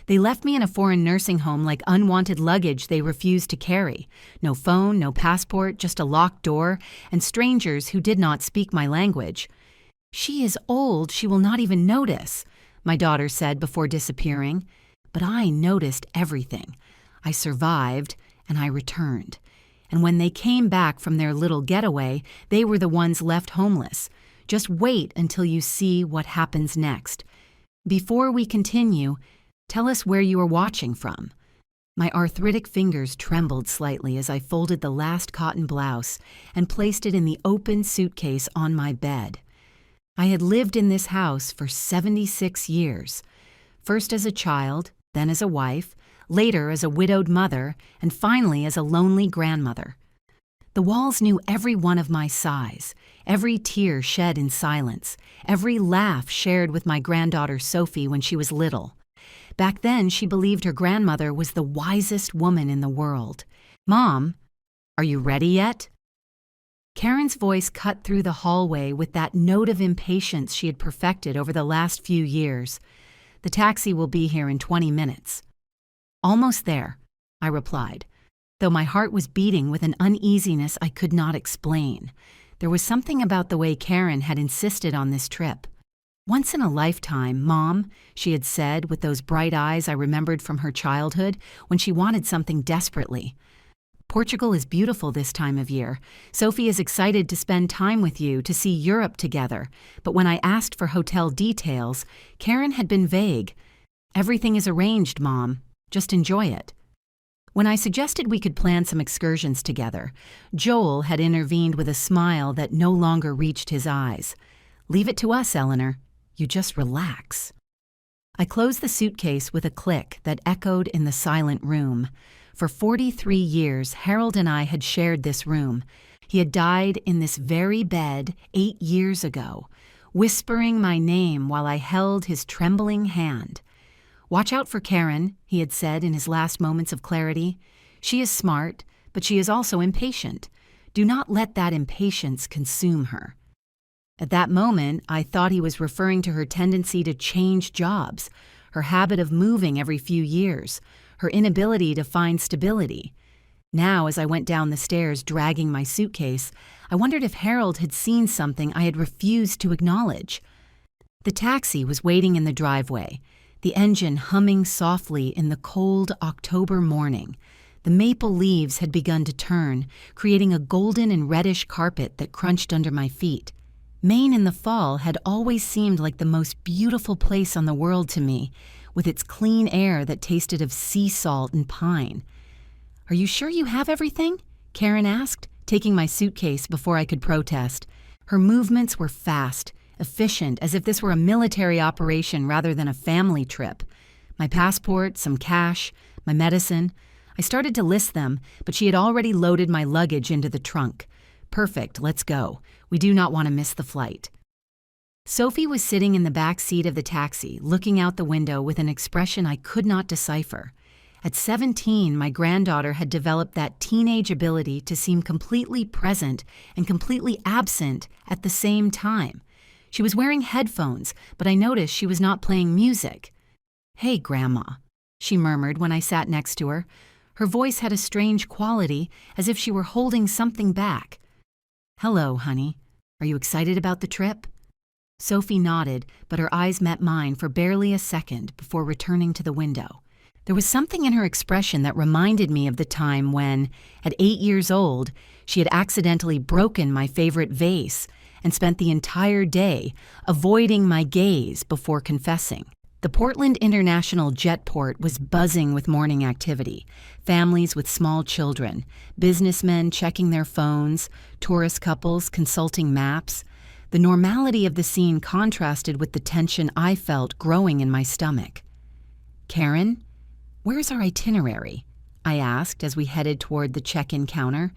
They left me in a foreign nursing home like unwanted luggage they refused to carry. No phone, no passport, just a locked door, and strangers who did not speak my language. "She is old, she will not even notice," my daughter said before disappearing. But I noticed everything. I survived, and I returned. And when they came back from their little getaway, they were the ones left homeless. Just wait until you see what happens next. Before we continue, tell us where you are watching from. My arthritic fingers trembled slightly as I folded the last cotton blouse and placed it in the open suitcase on my bed. I had lived in this house for 76 years, first as a child, then as a wife, later as a widowed mother, and finally as a lonely grandmother. The walls knew every one of my sighs, every tear shed in silence, every laugh shared with my granddaughter Sophie when she was little. Back then, she believed her grandmother was the wisest woman in the world. "Mom, are you ready yet?" Karen's voice cut through the hallway with that note of impatience she had perfected over the last few years. "The taxi will be here in 20 minutes. "Almost there," I replied, though my heart was beating with an uneasiness I could not explain. There was something about the way Karen had insisted on this trip. "Once in a lifetime, Mom," she had said with those bright eyes I remembered from her childhood when she wanted something desperately. "Portugal is beautiful this time of year. Sophie is excited to spend time with you, to see Europe together." But when I asked for hotel details, Karen had been vague. "Everything is arranged, Mom. Just enjoy it." When I suggested we could plan some excursions together, Joel had intervened with a smile that no longer reached his eyes. "Leave it to us, Eleanor. You just relax." I closed the suitcase with a click that echoed in the silent room. For 43 years, Harold and I had shared this room. He had died in this very bed 8 years ago, whispering my name while I held his trembling hand. "Watch out for Karen," he had said in his last moments of clarity. "She is smart, but she is also impatient. Do not let that impatience consume her." At that moment, I thought he was referring to her tendency to change jobs, her habit of moving every few years, her inability to find stability. Now, as I went down the stairs dragging my suitcase, I wondered if Harold had seen something I had refused to acknowledge. The taxi was waiting in the driveway, the engine humming softly in the cold October morning. The maple leaves had begun to turn, creating a golden and reddish carpet that crunched under my feet. Maine in the fall had always seemed like the most beautiful place on the world to me, with its clean air that tasted of sea salt and pine. "Are you sure you have everything?" Karen asked, taking my suitcase before I could protest. Her movements were fast, efficient, as if this were a military operation rather than a family trip. My passport, some cash, my medicine. I started to list them, but she had already loaded my luggage into the trunk. "Perfect, let's go. We do not want to miss the flight." Sophie was sitting in the back seat of the taxi, looking out the window with an expression I could not decipher. At 17, my granddaughter had developed that teenage ability to seem completely present and completely absent at the same time. She was wearing headphones, but I noticed she was not playing music. "Hey, Grandma," she murmured when I sat next to her. Her voice had a strange quality, as if she were holding something back. "Hello, honey. Are you excited about the trip?" Sophie nodded, but her eyes met mine for barely a second before returning to the window. There was something in her expression that reminded me of the time when, at 8 years old, she had accidentally broken my favorite vase and spent the entire day avoiding my gaze before confessing. The Portland International Jetport was buzzing with morning activity. Families with small children, businessmen checking their phones, tourist couples consulting maps. The normality of the scene contrasted with the tension I felt growing in my stomach. "Karen, where's our itinerary?" I asked as we headed toward the check-in counter.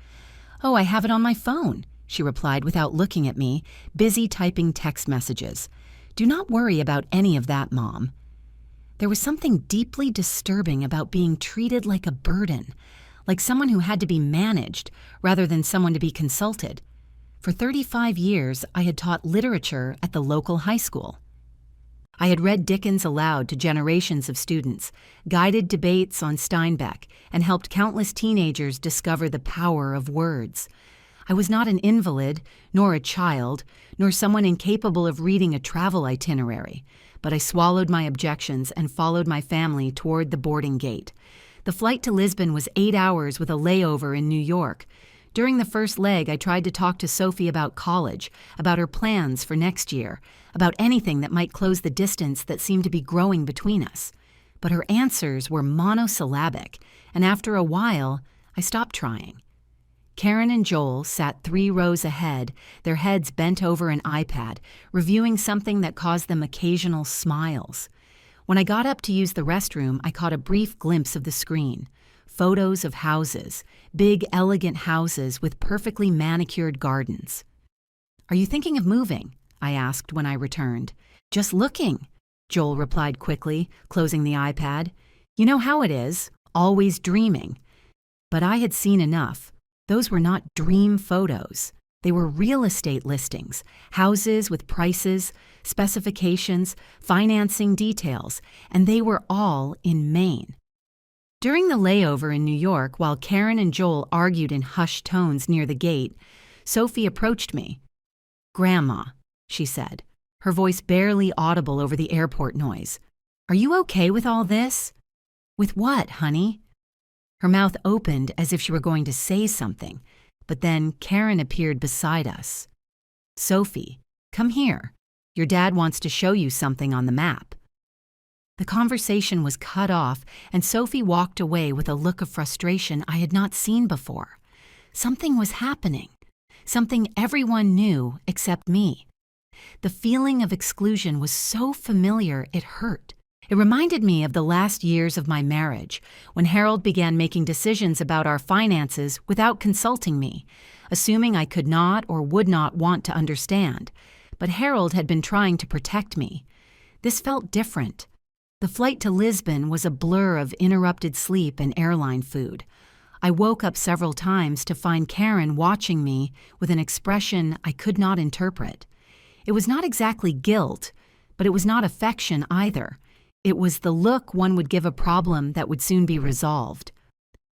"Oh, I have it on my phone," she replied without looking at me, busy typing text messages. "Do not worry about any of that, Mom." There was something deeply disturbing about being treated like a burden, like someone who had to be managed rather than someone to be consulted. For 35 years, I had taught literature at the local high school. I had read Dickens aloud to generations of students, guided debates on Steinbeck, and helped countless teenagers discover the power of words. I was not an invalid, nor a child, nor someone incapable of reading a travel itinerary, but I swallowed my objections and followed my family toward the boarding gate. The flight to Lisbon was 8 hours with a layover in New York. During the first leg, I tried to talk to Sophie about college, about her plans for next year, about anything that might close the distance that seemed to be growing between us. But her answers were monosyllabic, and after a while, I stopped trying. Karen and Joel sat 3 rows ahead, their heads bent over an iPad, reviewing something that caused them occasional smiles. When I got up to use the restroom, I caught a brief glimpse of the screen. Photos of houses, big, elegant houses with perfectly manicured gardens. "Are you thinking of moving?" I asked when I returned. "Just looking," Joel replied quickly, closing the iPad. "You know how it is, always dreaming." But I had seen enough. Those were not dream photos. They were real estate listings, houses with prices, specifications, financing details, and they were all in Maine. During the layover in New York, while Karen and Joel argued in hushed tones near the gate, Sophie approached me. "Grandma," she said, her voice barely audible over the airport noise. "Are you okay with all this?" "With what, honey?" Her mouth opened as if she were going to say something, but then Karen appeared beside us. "Sophie, come here. Your dad wants to show you something on the map." The conversation was cut off, and Sophie walked away with a look of frustration I had not seen before. Something was happening. Something everyone knew except me. The feeling of exclusion was so familiar it hurt. It reminded me of the last years of my marriage, when Harold began making decisions about our finances without consulting me, assuming I could not or would not want to understand. But Harold had been trying to protect me. This felt different. The flight to Lisbon was a blur of interrupted sleep and airline food. I woke up several times to find Karen watching me with an expression I could not interpret. It was not exactly guilt, but it was not affection either. It was the look one would give a problem that would soon be resolved.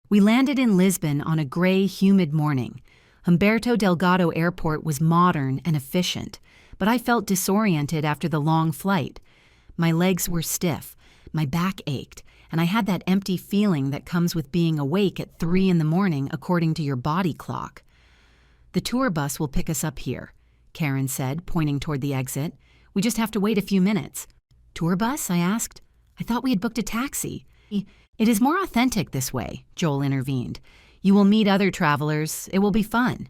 We landed in Lisbon on a gray, humid morning. Humberto Delgado Airport was modern and efficient, but I felt disoriented after the long flight. My legs were stiff, my back ached, and I had that empty feeling that comes with being awake at 3 in the morning according to your body clock. "The tour bus will pick us up here," Karen said, pointing toward the exit. "We just have to wait a few minutes." "Tour bus?" I asked. "I thought we had booked a taxi." "It is more authentic this way," Joel intervened. "You will meet other travelers. It will be fun."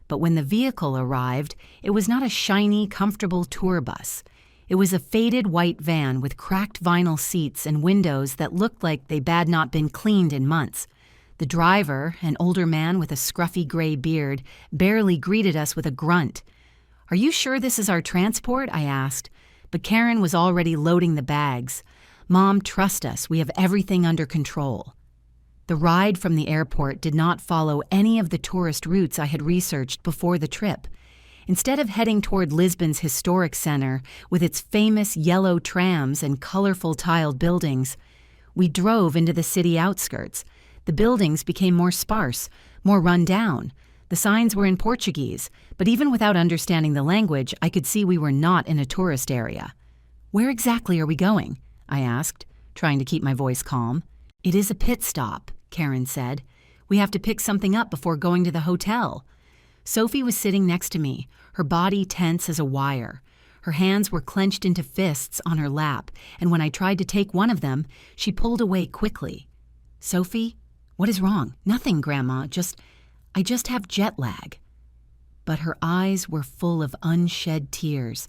But when the vehicle arrived, it was not a shiny, comfortable tour bus. It was a faded white van with cracked vinyl seats and windows that looked like they had not been cleaned in months. The driver, an older man with a scruffy gray beard, barely greeted us with a grunt. "Are you sure this is our transport?" I asked. But Karen was already loading the bags. "Mom, trust us. We have everything under control." The ride from the airport did not follow any of the tourist routes I had researched before the trip. Instead of heading toward Lisbon's historic center with its famous yellow trams and colorful tiled buildings, we drove into the city outskirts. The buildings became more sparse, more run down. The signs were in Portuguese, but even without understanding the language, I could see we were not in a tourist area. "Where exactly are we going?" I asked, trying to keep my voice calm. "It is a pit stop," Karen said. "We have to pick something up before going to the hotel." Sophie was sitting next to me, her body tense as a wire. Her hands were clenched into fists on her lap, and when I tried to take one of them, she pulled away quickly. "Sophie, what is wrong?" "Nothing, Grandma, I just have jet lag." But her eyes were full of unshed tears,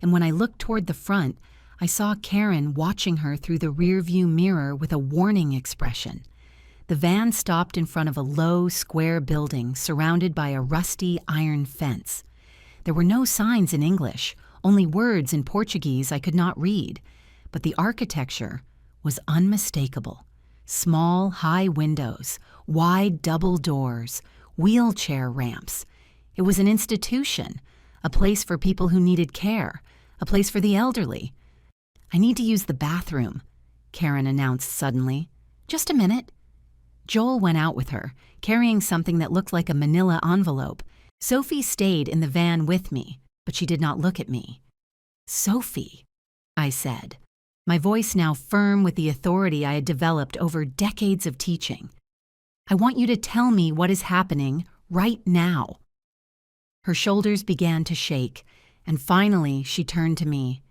and when I looked toward the front, I saw Karen watching her through the rearview mirror with a warning expression. The van stopped in front of a low, square building surrounded by a rusty iron fence. There were no signs in English, only words in Portuguese I could not read, but the architecture was unmistakable. Small, high windows, wide double doors, wheelchair ramps. It was an institution, a place for people who needed care, a place for the elderly. I need to use the bathroom, Karen announced suddenly. Just a minute. Joel went out with her, carrying something that looked like a manila envelope. Sophie stayed in the van with me, but she did not look at me. Sophie, I said, my voice now firm with the authority I had developed over decades of teaching. I want you to tell me what is happening right now. Her shoulders began to shake, and finally she turned to me.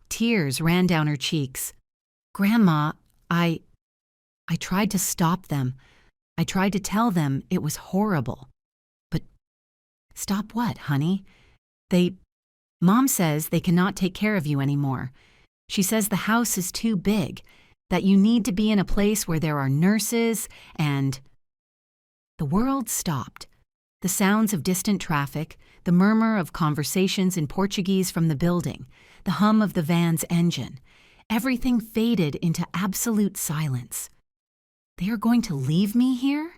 Tears ran down her cheeks. Grandma, I tried to stop them. I tried to tell them it was horrible. But stop what, honey? Mom says they cannot take care of you anymore. She says the house is too big, that you need to be in a place where there are nurses and... The world stopped. The sounds of distant traffic, the murmur of conversations in Portuguese from the building, the hum of the van's engine, everything faded into absolute silence. They are going to leave me here?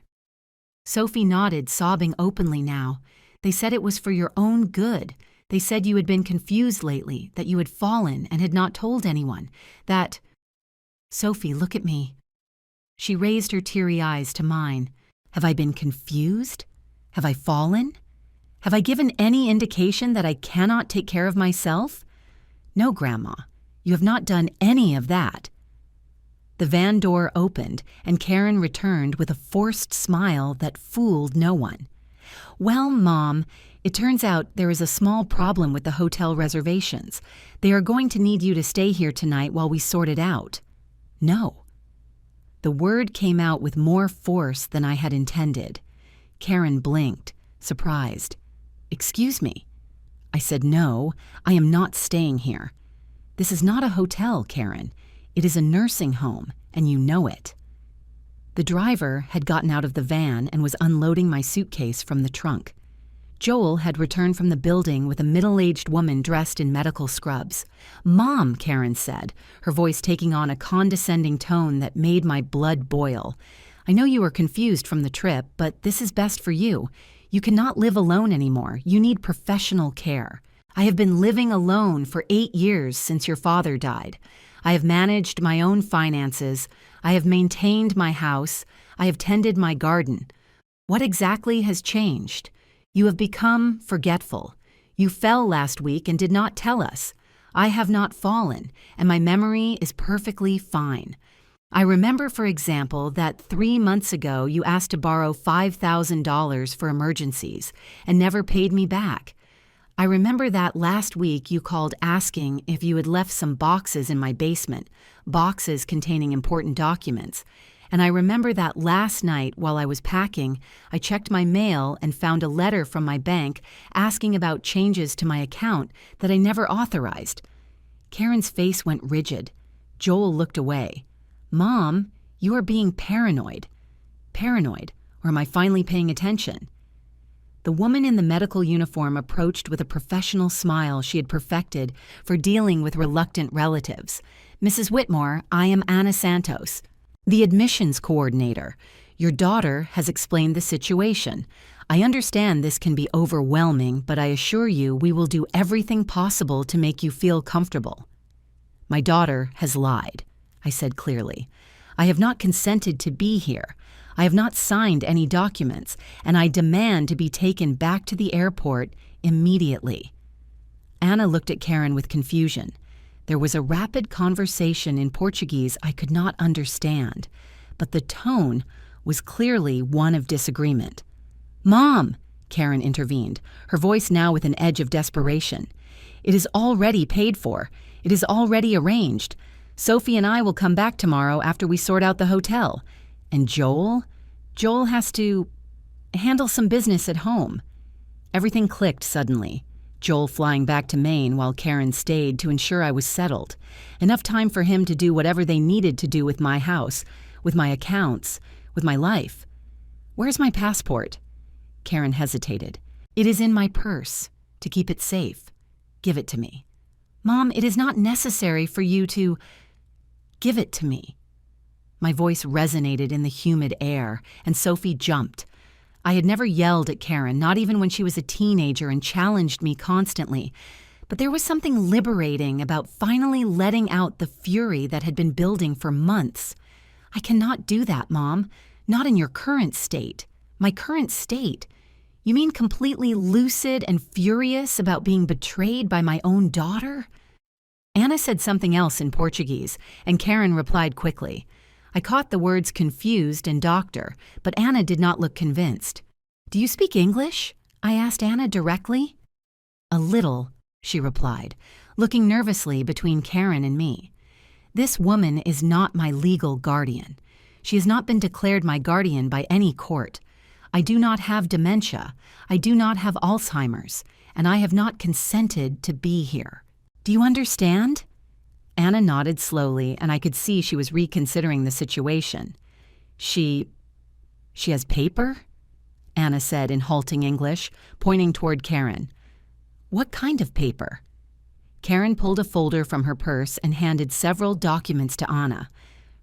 Sophie nodded, sobbing openly now. They said it was for your own good. They said you had been confused lately, that you had fallen and had not told anyone, that... Sophie, look at me. She raised her teary eyes to mine. Have I been confused? Have I fallen? Have I given any indication that I cannot take care of myself? No, Grandma, you have not done any of that. The van door opened, and Karen returned with a forced smile that fooled no one. Well, Mom, it turns out there is a small problem with the hotel reservations. They are going to need you to stay here tonight while we sort it out. No. The word came out with more force than I had intended. Karen blinked, surprised. Excuse me. I said, no, I am not staying here. This is not a hotel, Karen. It is a nursing home, and you know it. The driver had gotten out of the van and was unloading my suitcase from the trunk. Joel had returned from the building with a middle-aged woman dressed in medical scrubs. Mom, Karen said, her voice taking on a condescending tone that made my blood boil. I know you were confused from the trip, but this is best for you. You cannot live alone anymore. You need professional care. I have been living alone for 8 years since your father died. I have managed my own finances. I have maintained my house. I have tended my garden. What exactly has changed? You have become forgetful. You fell last week and did not tell us. I have not fallen, and my memory is perfectly fine. I remember, for example, that 3 months ago you asked to borrow $5,000 for emergencies and never paid me back. I remember that last week you called asking if you had left some boxes in my basement, boxes containing important documents. And I remember that last night while I was packing, I checked my mail and found a letter from my bank asking about changes to my account that I never authorized. Karen's face went rigid. Joel looked away. Mom, you are being paranoid. Paranoid, or am I finally paying attention? The woman in the medical uniform approached with a professional smile she had perfected for dealing with reluctant relatives. Mrs. Whitmore, I am Anna Santos, the admissions coordinator. Your daughter has explained the situation. I understand this can be overwhelming, but I assure you we will do everything possible to make you feel comfortable. My daughter has lied, I said clearly. I have not consented to be here. I have not signed any documents, and I demand to be taken back to the airport immediately. Anna looked at Karen with confusion. There was a rapid conversation in Portuguese I could not understand, but the tone was clearly one of disagreement. Mom, Karen intervened, her voice now with an edge of desperation. It is already paid for. It is already arranged. Sophie and I will come back tomorrow after we sort out the hotel. And Joel? Joel has to handle some business at home. Everything clicked suddenly. Joel flying back to Maine while Karen stayed to ensure I was settled. Enough time for him to do whatever they needed to do with my house, with my accounts, with my life. Where's my passport? Karen hesitated. It is in my purse, to keep it safe. Give it to me. Mom, it is not necessary for you to... Give it to me. My voice resonated in the humid air, and Sophie jumped. I had never yelled at Karen, not even when she was a teenager and challenged me constantly. but there was something liberating about finally letting out the fury that had been building for months. I cannot do that, Mom. Not in your current state. My current state. You mean completely lucid and furious about being betrayed by my own daughter? Anna said something else in Portuguese, and Karen replied quickly. I caught the words confused and doctor, but Anna did not look convinced. Do you speak English? I asked Anna directly. A little, she replied, looking nervously between Karen and me. This woman is not my legal guardian. She has not been declared my guardian by any court. I do not have dementia. I do not have Alzheimer's, and I have not consented to be here. Do you understand? Anna nodded slowly, and I could see she was reconsidering the situation. She has paper? Anna said in halting English, pointing toward Karen. What kind of paper? Karen pulled a folder from her purse and handed several documents to Anna.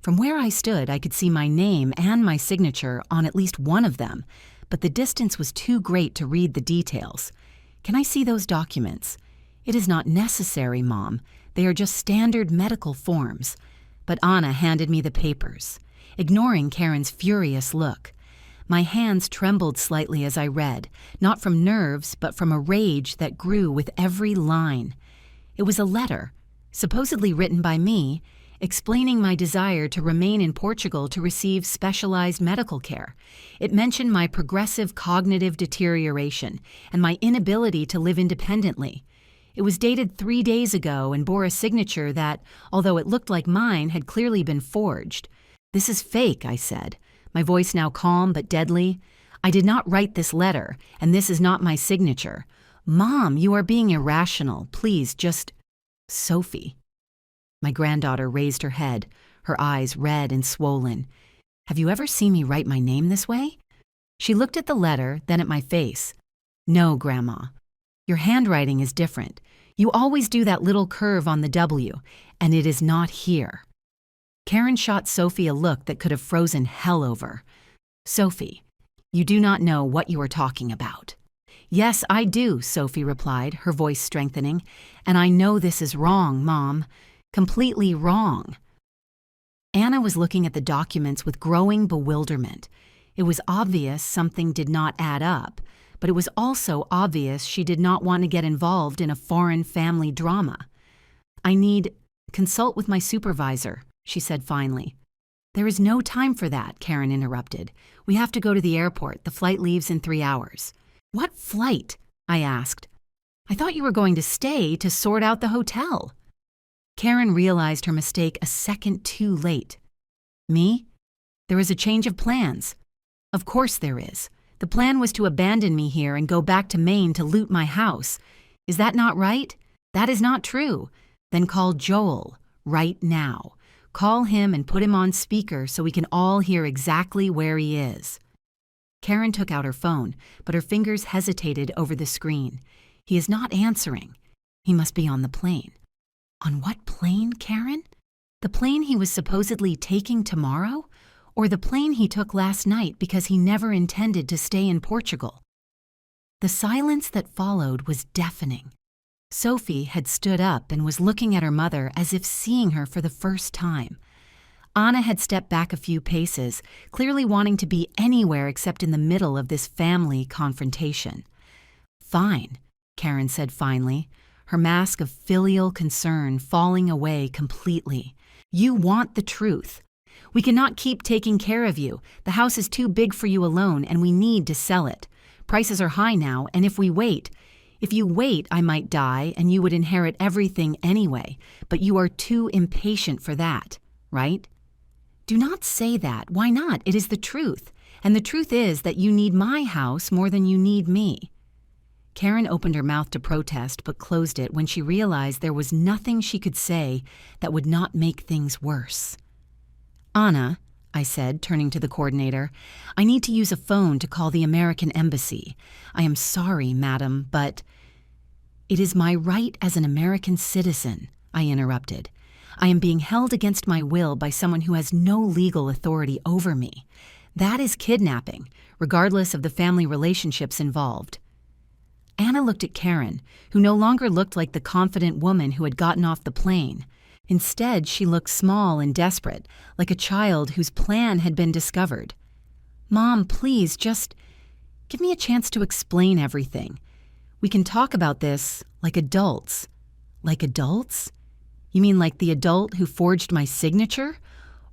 From where I stood, I could see my name and my signature on at least one of them, but the distance was too great to read the details. Can I see those documents? It is not necessary, Mom. They are just standard medical forms. But Anna handed me the papers, ignoring Karen's furious look. My hands trembled slightly as I read, not from nerves, but from a rage that grew with every line. It was a letter, supposedly written by me, explaining my desire to remain in Portugal to receive specialized medical care. It mentioned my progressive cognitive deterioration and my inability to live independently. It was dated 3 days ago and bore a signature that, although it looked like mine, had clearly been forged. This is fake, I said, my voice now calm but deadly. I did not write this letter, and this is not my signature. Mom, you are being irrational. Please, just... Sophie. My granddaughter raised her head, her eyes red and swollen. Have you ever seen me write my name this way? She looked at the letter, then at my face. No, Grandma. Your handwriting is different. You always do that little curve on the W, and it is not here. Karen shot Sophie a look that could have frozen hell over. Sophie, you do not know what you are talking about. Yes, I do, Sophie replied, her voice strengthening. And I know this is wrong, Mom. Completely wrong. Anna was looking at the documents with growing bewilderment. It was obvious something did not add up, but it was also obvious she did not want to get involved in a foreign family drama. I need consult with my supervisor, she said finally. There is no time for that, Karen interrupted. We have to go to the airport. The flight leaves in 3 hours. What flight? I asked. I thought you were going to stay to sort out the hotel. Karen realized her mistake a second too late. Me? There is a change of plans. Of course there is. The plan was to abandon me here and go back to Maine to loot my house. Is that not right? That is not true. Then call Joel, right now. Call him and put him on speaker so we can all hear exactly where he is. Karen took out her phone, but her fingers hesitated over the screen. He is not answering. He must be on the plane. On what plane, Karen? The plane he was supposedly taking tomorrow? Or the plane he took last night because he never intended to stay in Portugal? The silence that followed was deafening. Sophie had stood up and was looking at her mother as if seeing her for the first time. Anna had stepped back a few paces, clearly wanting to be anywhere except in the middle of this family confrontation. Fine, Karen said finally, her mask of filial concern falling away completely. You want the truth. We cannot keep taking care of you. The house is too big for you alone, and we need to sell it. Prices are high now, and if you wait, I might die, and you would inherit everything anyway, but you are too impatient for that, right? Do not say that. Why not? It is the truth. And the truth is that you need my house more than you need me. Karen opened her mouth to protest but closed it when she realized there was nothing she could say that would not make things worse. Anna, I said, turning to the coordinator, I need to use a phone to call the American Embassy. I am sorry, madam, but... It is my right as an American citizen, I interrupted. I am being held against my will by someone who has no legal authority over me. That is kidnapping, regardless of the family relationships involved. Anna looked at Karen, who no longer looked like the confident woman who had gotten off the plane. Instead, she looked small and desperate, like a child whose plan had been discovered. "Mom, please, just give me a chance to explain everything. We can talk about this like adults." "Like adults? You mean like the adult who forged my signature?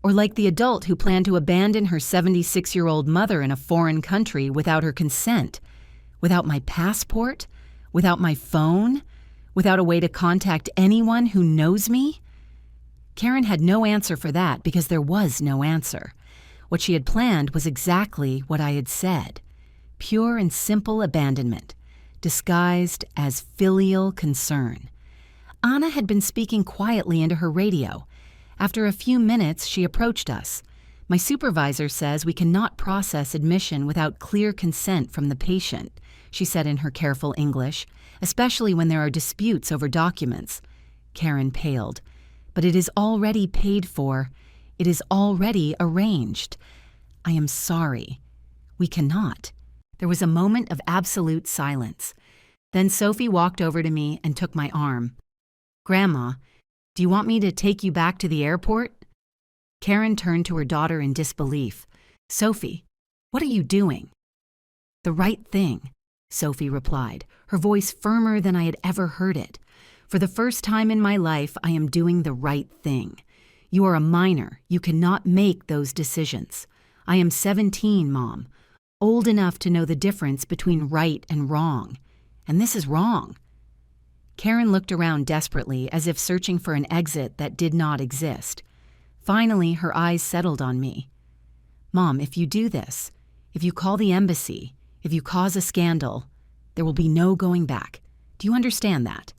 Or like the adult who planned to abandon her 76-year-old mother in a foreign country without her consent? Without my passport? Without my phone? Without a way to contact anyone who knows me?" Karen had no answer for that because there was no answer. What she had planned was exactly what I had said. Pure and simple abandonment, disguised as filial concern. Anna had been speaking quietly into her radio. After a few minutes, she approached us. "My supervisor says we cannot process admission without clear consent from the patient," she said in her careful English, "especially when there are disputes over documents." Karen paled. "But it is already paid for. It is already arranged." "I am sorry. We cannot." There was a moment of absolute silence. Then Sophie walked over to me and took my arm. "Grandma, do you want me to take you back to the airport?" Karen turned to her daughter in disbelief. "Sophie, what are you doing?" "The right thing," Sophie replied, her voice firmer than I had ever heard it. "For the first time in my life, I am doing the right thing. You are a minor. You cannot make those decisions. I am 17, Mom, old enough to know the difference between right and wrong. And this is wrong." Karen looked around desperately, as if searching for an exit that did not exist. Finally, her eyes settled on me. "Mom, if you do this, if you call the embassy, if you cause a scandal, there will be no going back. Do you understand that?"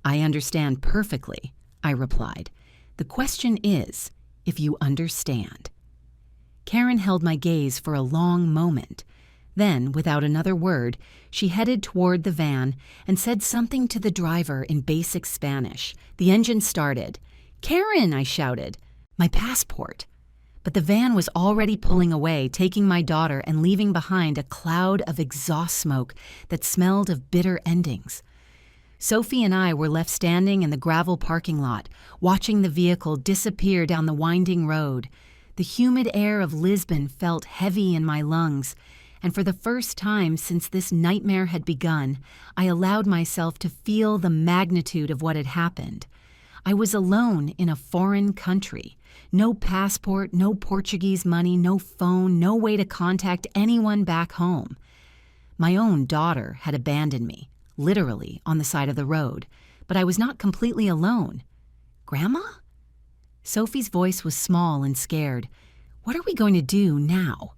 "I understand perfectly," I replied. "The question is, if you understand." Karen held my gaze for a long moment. Then, without another word, she headed toward the van and said something to the driver in basic Spanish. The engine started. "Karen!" I shouted. "My passport." But the van was already pulling away, taking my daughter and leaving behind a cloud of exhaust smoke that smelled of bitter endings. Sophie and I were left standing in the gravel parking lot, watching the vehicle disappear down the winding road. The humid air of Lisbon felt heavy in my lungs, and for the first time since this nightmare had begun, I allowed myself to feel the magnitude of what had happened. I was alone in a foreign country. No passport, no Portuguese money, no phone, no way to contact anyone back home. My own daughter had abandoned me, literally on the side of the road, but I was not completely alone. "Grandma?" Sophie's voice was small and scared. "What are we going to do now?"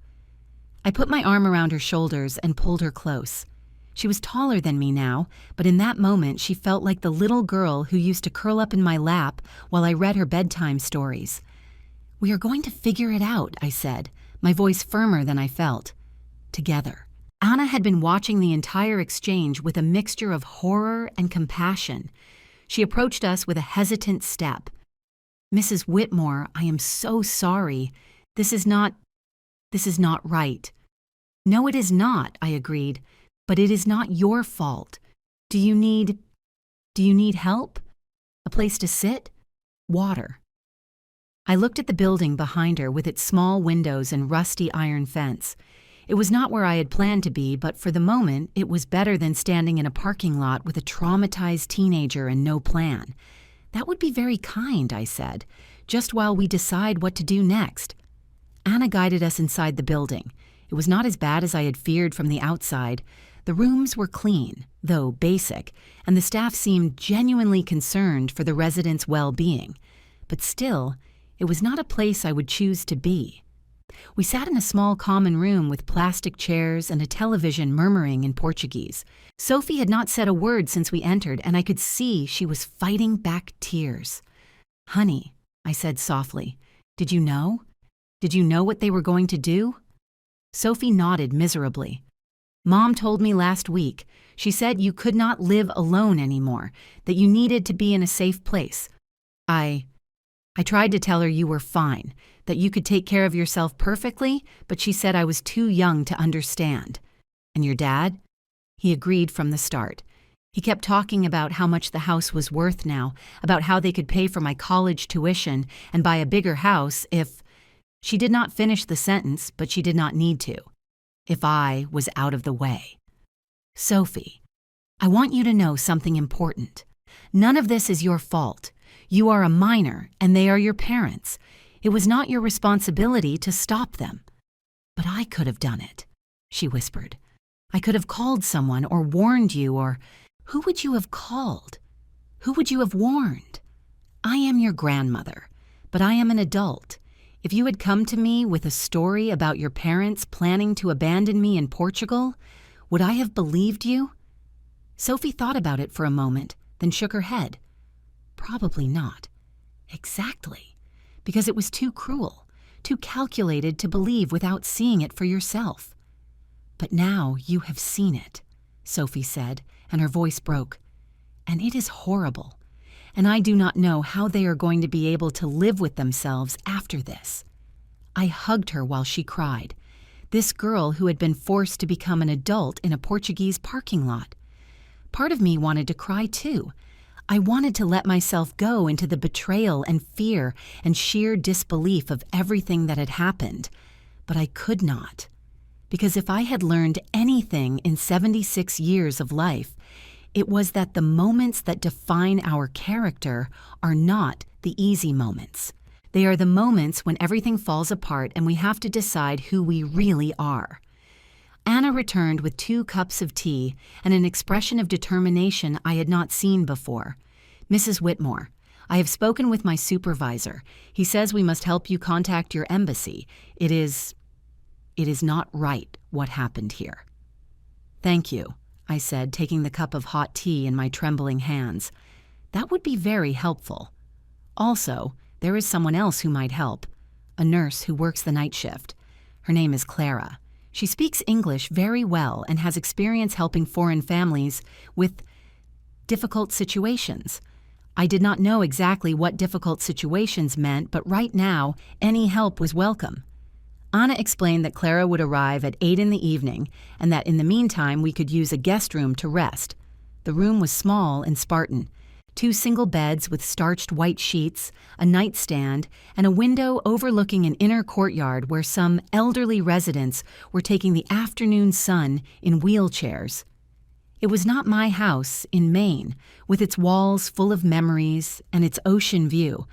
I put my arm around her shoulders and pulled her close. She was taller than me now, but in that moment she felt like the little girl who used to curl up in my lap while I read her bedtime stories. "We are going to figure it out," I said, my voice firmer than I felt. "Together." Anna had been watching the entire exchange with a mixture of horror and compassion. She approached us with a hesitant step. "Mrs. Whitmore, I am so sorry. This is not right." "No, it is not," I agreed, "but it is not your fault. Do you need help? A place to sit? Water?" I looked at the building behind her with its small windows and rusty iron fence. It was not where I had planned to be, but for the moment, it was better than standing in a parking lot with a traumatized teenager and no plan. "That would be very kind," I said, "just while we decide what to do next." Anna guided us inside the building. It was not as bad as I had feared from the outside. The rooms were clean, though basic, and the staff seemed genuinely concerned for the residents' well-being. But still, it was not a place I would choose to be. We sat in a small common room with plastic chairs and a television murmuring in Portuguese. Sophie had not said a word since we entered, and I could see she was fighting back tears. "Honey," I said softly, "did you know? Did you know what they were going to do?" Sophie nodded miserably. "Mom told me last week. She said you could not live alone anymore, that you needed to be in a safe place. I tried to tell her you were fine, that you could take care of yourself perfectly, but she said I was too young to understand. And your dad? He agreed from the start. He kept talking about how much the house was worth now, about how they could pay for my college tuition and buy a bigger house if— She did not finish the sentence, but she did not need to. If I was out of the way. Sophie, I want you to know something important. None of this is your fault. You are a minor, and they are your parents. It was not your responsibility to stop them. But I could have done it, she whispered. I could have called someone or warned you, or— Who would you have called? Who would you have warned? I am your grandmother, but I am an adult. If you had come to me with a story about your parents planning to abandon me in Portugal, would I have believed you? Sophie thought about it for a moment, then shook her head. Probably not. Exactly. Because it was too cruel, too calculated to believe without seeing it for yourself. But now you have seen it, Sophie said, and her voice broke. And it is horrible. And I do not know how they are going to be able to live with themselves after this. I hugged her while she cried. This girl who had been forced to become an adult in a Portuguese parking lot. Part of me wanted to cry too. I wanted to let myself go into the betrayal and fear and sheer disbelief of everything that had happened. But I could not. Because if I had learned anything in 76 years of life, it was that the moments that define our character are not the easy moments. They are the moments when everything falls apart and we have to decide who we really are. Anna returned with 2 cups of tea and an expression of determination I had not seen before. Mrs. Whitmore, I have spoken with my supervisor. He says we must help you contact your embassy. It is not right what happened here. Thank you, I said, taking the cup of hot tea in my trembling hands. That would be very helpful. Also, there is someone else who might help, a nurse who works the night shift. Her name is Clara. She speaks English very well and has experience helping foreign families with difficult situations. I did not know exactly what difficult situations meant, but right now, any help was welcome. Anna explained that Clara would arrive at 8 in the evening and that in the meantime we could use a guest room to rest. The room was small and Spartan. 2 single beds with starched white sheets, a nightstand, and a window overlooking an inner courtyard where some elderly residents were taking the afternoon sun in wheelchairs. It was not my house in Maine, with its walls full of memories and its ocean view,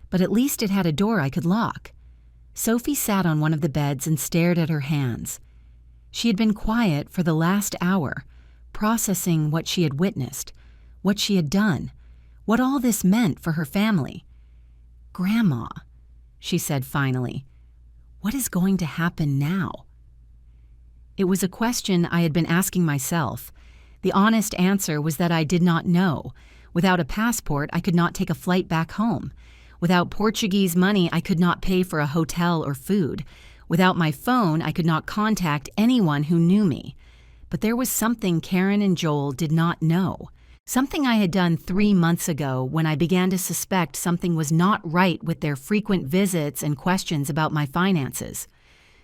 but at least it had a door I could lock. Sophie sat on one of the beds and stared at her hands. She had been quiet for the last hour, processing what she had witnessed, what she had done, what all this meant for her family. "Grandma," she said finally, "what is going to happen now?" It was a question I had been asking myself. The honest answer was that I did not know. Without a passport, I could not take a flight back home. Without Portuguese money, I could not pay for a hotel or food. Without my phone, I could not contact anyone who knew me. But there was something Karen and Joel did not know. Something I had done 3 months ago when I began to suspect something was not right with their frequent visits and questions about my finances.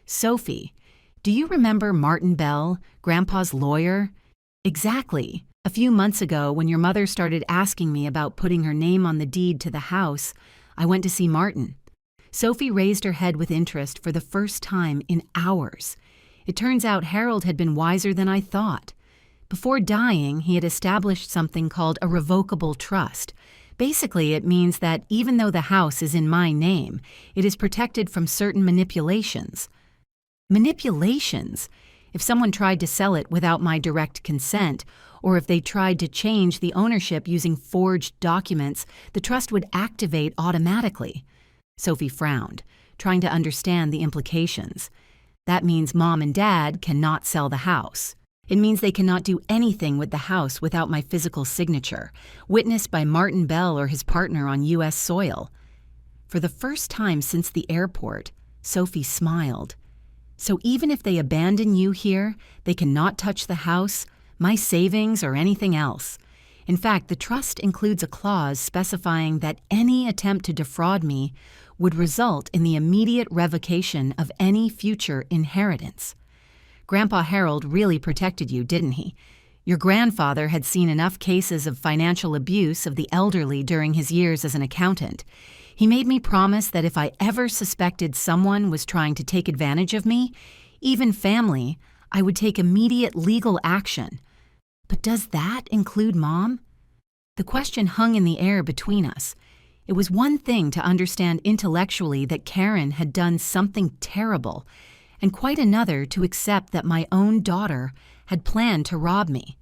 Sophie, do you remember Martin Bell, Grandpa's lawyer? Exactly. A few months ago, when your mother started asking me about putting her name on the deed to the house, I went to see Martin. Sophie raised her head with interest for the first time in hours. It turns out Harold had been wiser than I thought. Before dying, he had established something called a revocable trust. Basically, it means that even though the house is in my name, it is protected from certain manipulations. Manipulations? If someone tried to sell it without my direct consent, or if they tried to change the ownership using forged documents, the trust would activate automatically. Sophie frowned, trying to understand the implications. That means Mom and Dad cannot sell the house. It means they cannot do anything with the house without my physical signature, witnessed by Martin Bell or his partner on U.S. soil. For the first time since the airport, Sophie smiled. So even if they abandon you here, they cannot touch the house, my savings, or anything else. In fact, the trust includes a clause specifying that any attempt to defraud me would result in the immediate revocation of any future inheritance. Grandpa Harold really protected you, didn't he? Your grandfather had seen enough cases of financial abuse of the elderly during his years as an accountant. He made me promise that if I ever suspected someone was trying to take advantage of me, even family, I would take immediate legal action. But does that include Mom? The question hung in the air between us. It was one thing to understand intellectually that Karen had done something terrible, and quite another to accept that my own daughter had planned to rob me.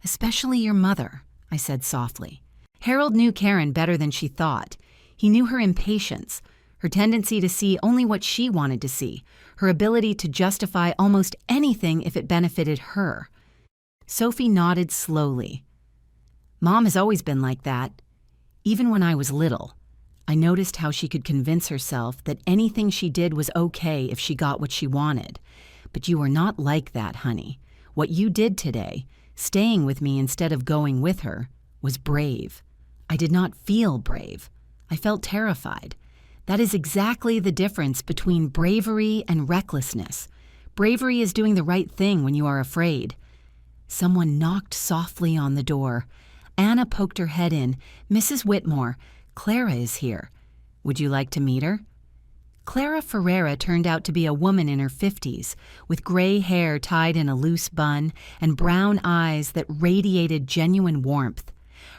Especially your mother, I said softly. Harold knew Karen better than she thought. He knew her impatience, her tendency to see only what she wanted to see, her ability to justify almost anything if it benefited her. Sophie nodded slowly. Mom has always been like that. Even when I was little, I noticed how she could convince herself that anything she did was okay if she got what she wanted. But you are not like that, honey. What you did today, staying with me instead of going with her, was brave. I did not feel brave. I felt terrified. That is exactly the difference between bravery and recklessness. Bravery is doing the right thing when you are afraid. Someone knocked softly on the door. Anna poked her head in. Mrs. Whitmore, Clara is here. Would you like to meet her? Clara Ferreira turned out to be a woman in her 50s, with gray hair tied in a loose bun and brown eyes that radiated genuine warmth.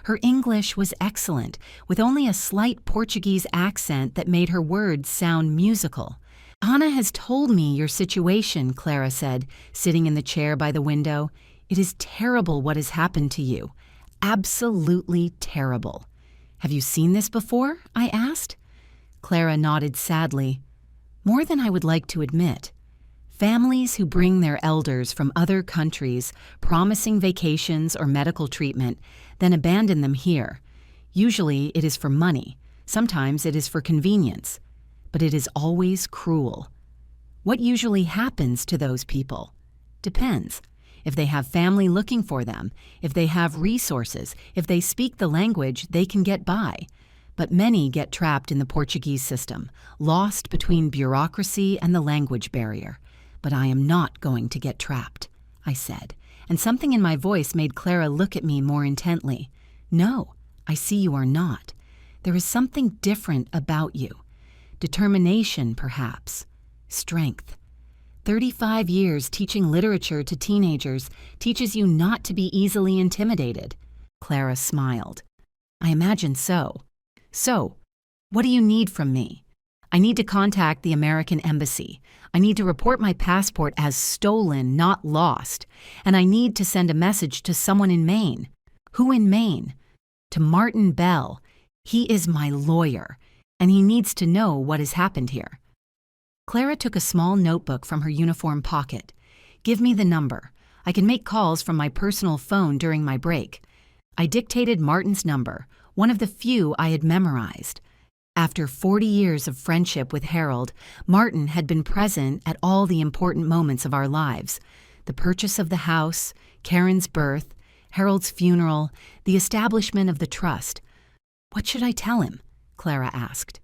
Her English was excellent, with only a slight Portuguese accent that made her words sound musical. Anna has told me your situation, Clara said, sitting in the chair by the window. It is terrible what has happened to you. Absolutely terrible. Have you seen this before? I asked. Clara nodded sadly. More than I would like to admit. Families who bring their elders from other countries, promising vacations or medical treatment, then abandon them here. Usually it is for money. Sometimes it is for convenience. But it is always cruel. What usually happens to those people? Depends. If they have family looking for them, if they have resources, if they speak the language, they can get by. But many get trapped in the Portuguese system, lost between bureaucracy and the language barrier. But I am not going to get trapped, I said, and something in my voice made Clara look at me more intently. No, I see you are not. There is something different about you. Determination, perhaps. Strength. 35 years teaching literature to teenagers teaches you not to be easily intimidated. Clara smiled. I imagine so. So, what do you need from me? I need to contact the American Embassy. I need to report my passport as stolen, not lost. And I need to send a message to someone in Maine. Who in Maine? To Martin Bell. He is my lawyer, and he needs to know what has happened here. Clara took a small notebook from her uniform pocket. Give me the number. I can make calls from my personal phone during my break. I dictated Martin's number, one of the few I had memorized. After 40 years of friendship with Harold, Martin had been present at all the important moments of our lives. The purchase of the house, Karen's birth, Harold's funeral, the establishment of the trust. What should I tell him? Clara asked.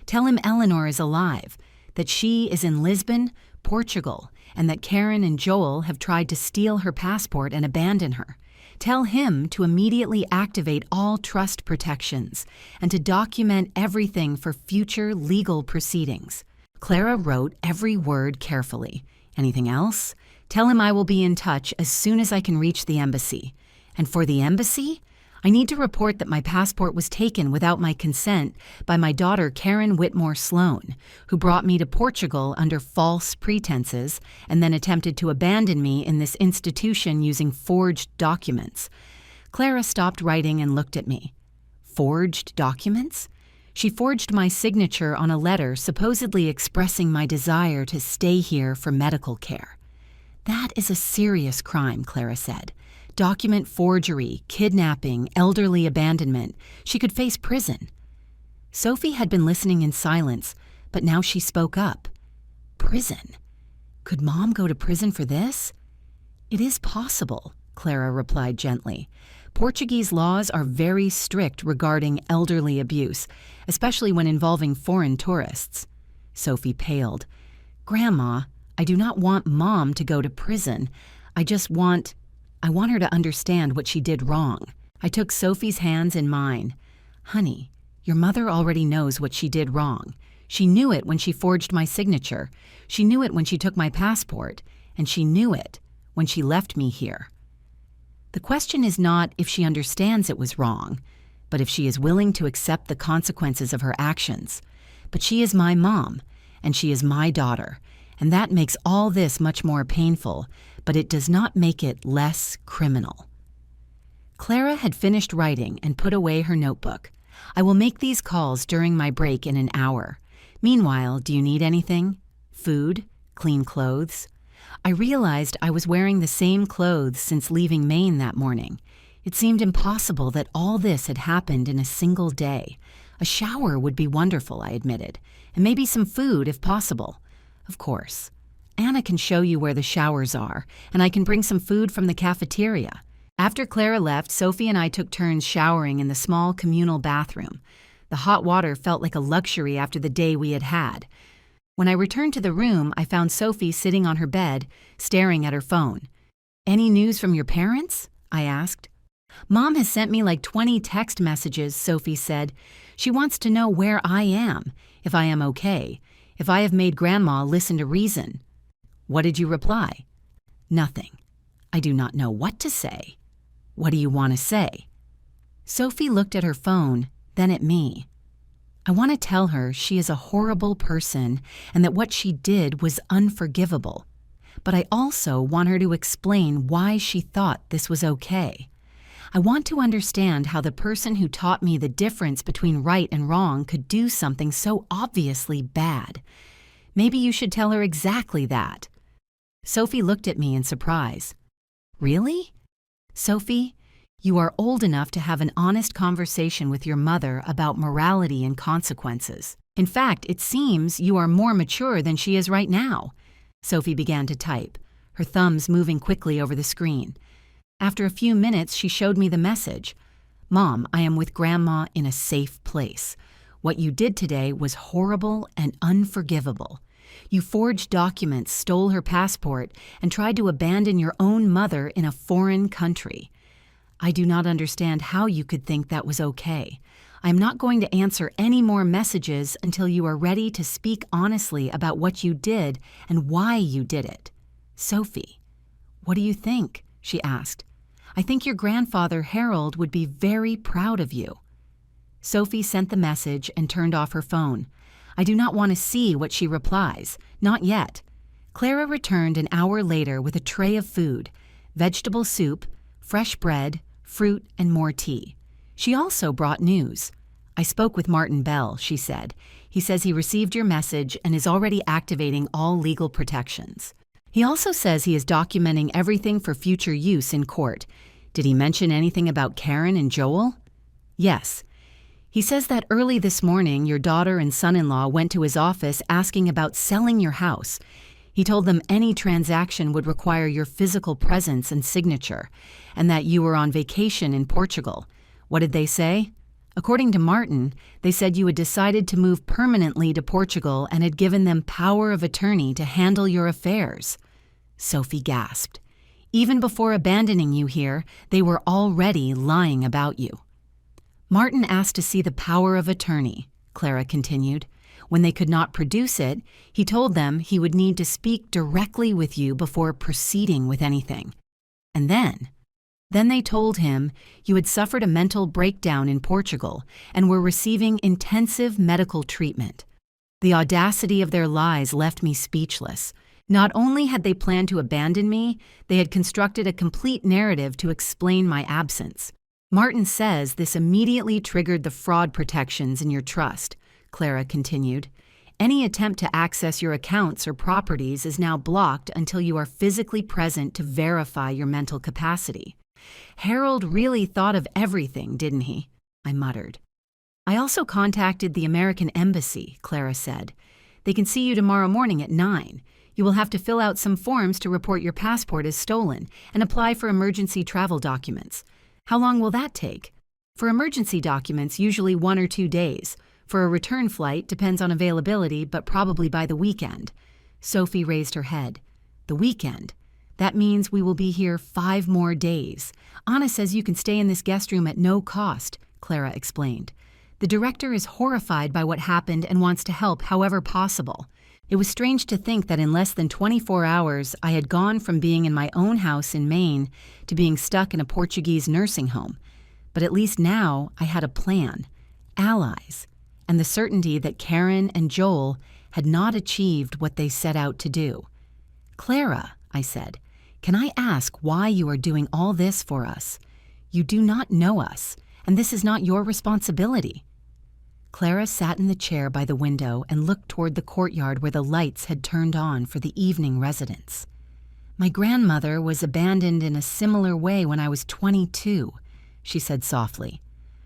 Tell him Eleanor is alive, that she is in Lisbon, Portugal, and that Karen and Joel have tried to steal her passport and abandon her. Tell him to immediately activate all trust protections and to document everything for future legal proceedings. Clara wrote every word carefully. Anything else? Tell him I will be in touch as soon as I can reach the embassy. And for the embassy? I need to report that my passport was taken without my consent by my daughter Karen Whitmore Sloan, who brought me to Portugal under false pretenses and then attempted to abandon me in this institution using forged documents. Clara stopped writing and looked at me. Forged documents? She forged my signature on a letter supposedly expressing my desire to stay here for medical care. That is a serious crime, Clara said. Document forgery, kidnapping, elderly abandonment. She could face prison. Sophie had been listening in silence, but now she spoke up. Prison? Could Mom go to prison for this? It is possible, Clara replied gently. Portuguese laws are very strict regarding elderly abuse, especially when involving foreign tourists. Sophie paled. Grandma, I do not want Mom to go to prison. I just want... I want her to understand what she did wrong. I took Sophie's hands in mine. Honey, your mother already knows what she did wrong. She knew it when she forged my signature. She knew it when she took my passport. And she knew it when she left me here. The question is not if she understands it was wrong, but if she is willing to accept the consequences of her actions. But she is my mom, and she is my daughter, and that makes all this much more painful, but it does not make it less criminal. Clara had finished writing and put away her notebook. I will make these calls during my break in an hour. Meanwhile, do you need anything? Food? Clean clothes? I realized I was wearing the same clothes since leaving Maine that morning. It seemed impossible that all this had happened in a single day. A shower would be wonderful, I admitted, and maybe some food if possible. Of course. Anna can show you where the showers are, and I can bring some food from the cafeteria. After Clara left, Sophie and I took turns showering in the small communal bathroom. The hot water felt like a luxury after the day we had had. When I returned to the room, I found Sophie sitting on her bed, staring at her phone. "Any news from your parents?" I asked. "Mom has sent me like 20 text messages," Sophie said. "She wants to know where I am, if I am okay, if I have made Grandma listen to reason." "What did you reply?" "Nothing. I do not know what to say." "What do you want to say?" Sophie looked at her phone, then at me. "I want to tell her she is a horrible person and that what she did was unforgivable. But I also want her to explain why she thought this was okay. I want to understand how the person who taught me the difference between right and wrong could do something so obviously bad. Maybe you should tell her exactly that." Sophie looked at me in surprise. "Really? Sophie, you are old enough to have an honest conversation with your mother about morality and consequences. In fact, it seems you are more mature than she is right now." Sophie began to type, her thumbs moving quickly over the screen. After a few minutes, she showed me the message. "Mom, I am with Grandma in a safe place. What you did today was horrible and unforgivable. You forged documents, stole her passport, and tried to abandon your own mother in a foreign country. I do not understand how you could think that was okay. I am not going to answer any more messages until you are ready to speak honestly about what you did and why you did it. Sophie." "What do you think?" she asked. "I think your grandfather, Harold, would be very proud of you." Sophie sent the message and turned off her phone. I do not want to see what she replies. Not yet. Clara returned an hour later with a tray of food, vegetable soup, fresh bread, fruit, and more tea. She also brought news. "I spoke with Martin Bell," she said. "He says he received your message and is already activating all legal protections. He also says he is documenting everything for future use in court. Did he mention anything about Karen and Joel?" "Yes. He says that early this morning your daughter and son-in-law went to his office asking about selling your house. He told them any transaction would require your physical presence and signature, and that you were on vacation in Portugal. What did they say? According to Martin, they said you had decided to move permanently to Portugal and had given them power of attorney to handle your affairs." Sophie gasped. "Even before abandoning you here, they were already lying about you." "Martin asked to see the power of attorney," Clara continued. "When they could not produce it, he told them he would need to speak directly with you before proceeding with anything. And then they told him you had suffered a mental breakdown in Portugal and were receiving intensive medical treatment. The audacity of their lies left me speechless. Not only had they planned to abandon me, they had constructed a complete narrative to explain my absence. Martin says this immediately triggered the fraud protections in your trust," Clara continued. "Any attempt to access your accounts or properties is now blocked until you are physically present to verify your mental capacity. Harold really thought of everything, didn't he?" I muttered. "I also contacted the American Embassy," Clara said. "They can see you tomorrow morning at 9. You will have to fill out some forms to report your passport as stolen and apply for emergency travel documents. How long will that take? For emergency documents, usually 1 or 2 days. For a return flight, depends on availability, but probably by the weekend." Sophie raised her head. "The weekend? That means we will be here 5 more days. Anna says you can stay in this guest room at no cost, Clara explained. The director is horrified by what happened and wants to help however possible. It was strange to think that in less than 24 hours, I had gone from being in my own house in Maine to being stuck in a Portuguese nursing home. But at least now I had a plan, allies, and the certainty that Karen and Joel had not achieved what they set out to do. Clara, I said, can I ask why you are doing all this for us? You do not know us, and this is not your responsibility. Clara sat in the chair by the window and looked toward the courtyard where the lights had turned on for the evening residents. My grandmother was abandoned in a similar way when I was 22, she said softly.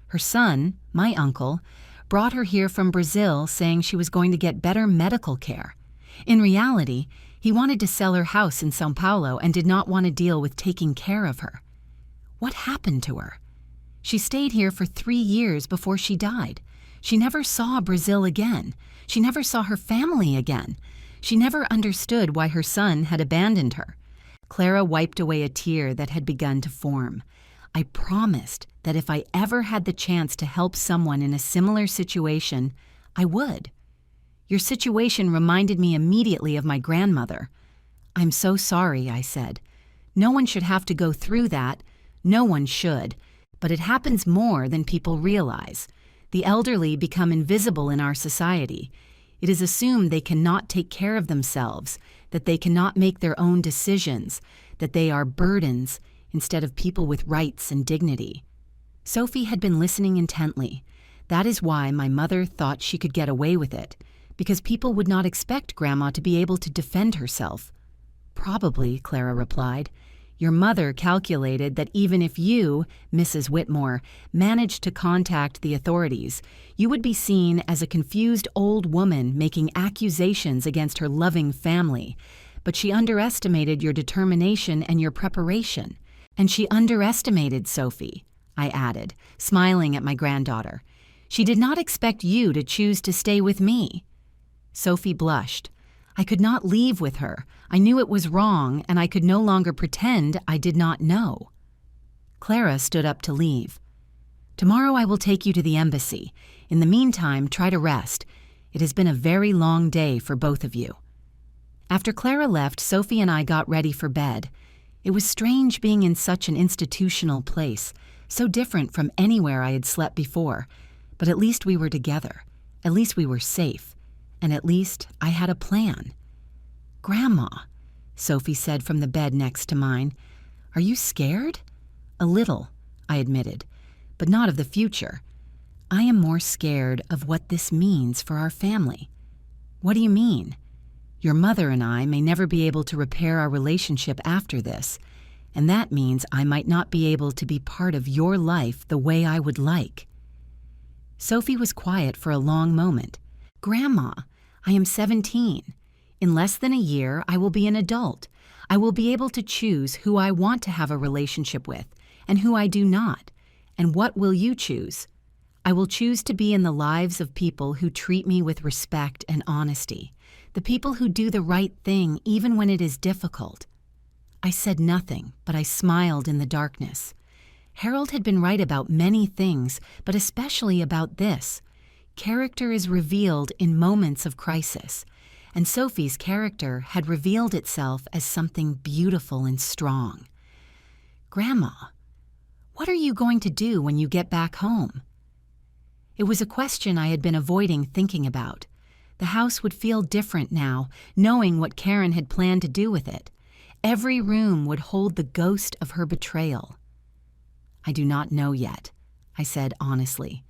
Her son, my uncle, brought her here from Brazil saying she was going to get better medical care. In reality, he wanted to sell her house in São Paulo and did not want to deal with taking care of her. What happened to her? She stayed here for 3 years before she died. She never saw Brazil again. She never saw her family again. She never understood why her son had abandoned her. Clara wiped away a tear that had begun to form. I promised that if I ever had the chance to help someone in a similar situation, I would. Your situation reminded me immediately of my grandmother. I'm so sorry, I said. No one should have to go through that. No one should. But it happens more than people realize. The elderly become invisible in our society. It is assumed they cannot take care of themselves, that they cannot make their own decisions, that they are burdens instead of people with rights and dignity. Sophie had been listening intently. That is why my mother thought she could get away with it, because people would not expect Grandma to be able to defend herself. Probably, Clara replied. Your mother calculated that even if you, Mrs. Whitmore, managed to contact the authorities, you would be seen as a confused old woman making accusations against her loving family. But she underestimated your determination and your preparation. And she underestimated Sophie, I added, smiling at my granddaughter. She did not expect you to choose to stay with me. Sophie blushed. I could not leave with her. I knew it was wrong, and I could no longer pretend I did not know. Clara stood up to leave. Tomorrow I will take you to the embassy. In the meantime, try to rest. It has been a very long day for both of you. After Clara left, Sophie and I got ready for bed. It was strange being in such an institutional place, so different from anywhere I had slept before. But at least we were together. At least we were safe. And at least I had a plan. Grandma, Sophie said from the bed next to mine, are you scared? A little, I admitted, but not of the future. I am more scared of what this means for our family. What do you mean? Your mother and I may never be able to repair our relationship after this, and that means I might not be able to be part of your life the way I would like. Sophie was quiet for a long moment. Grandma, I am 17. In less than a year, I will be an adult. I will be able to choose who I want to have a relationship with and who I do not. And what will you choose? I will choose to be in the lives of people who treat me with respect and honesty, the people who do the right thing even when it is difficult. I said nothing, but I smiled in the darkness. Harold had been right about many things, but especially about this. Character is revealed in moments of crisis, and Sophie's character had revealed itself as something beautiful and strong. Grandma, what are you going to do when you get back home? It was a question I had been avoiding thinking about. The house would feel different now, knowing what Karen had planned to do with it. Every room would hold the ghost of her betrayal. I do not know yet, I said honestly.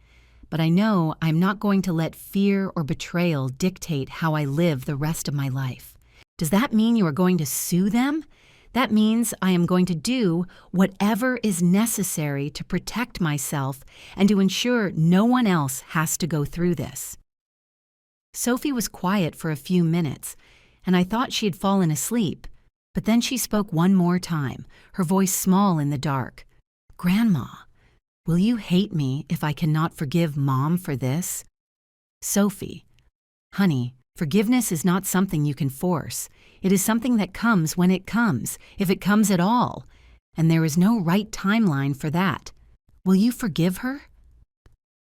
But I know I'm not going to let fear or betrayal dictate how I live the rest of my life. Does that mean you are going to sue them? That means I am going to do whatever is necessary to protect myself and to ensure no one else has to go through this. Sophie was quiet for a few minutes, and I thought she had fallen asleep. But then she spoke one more time, her voice small in the dark. Grandma, will you hate me if I cannot forgive Mom for this? Sophie, honey, Forgiveness is not something you can force. It is something that comes when it comes, if it comes at all. And there is no right timeline for that. Will you forgive her?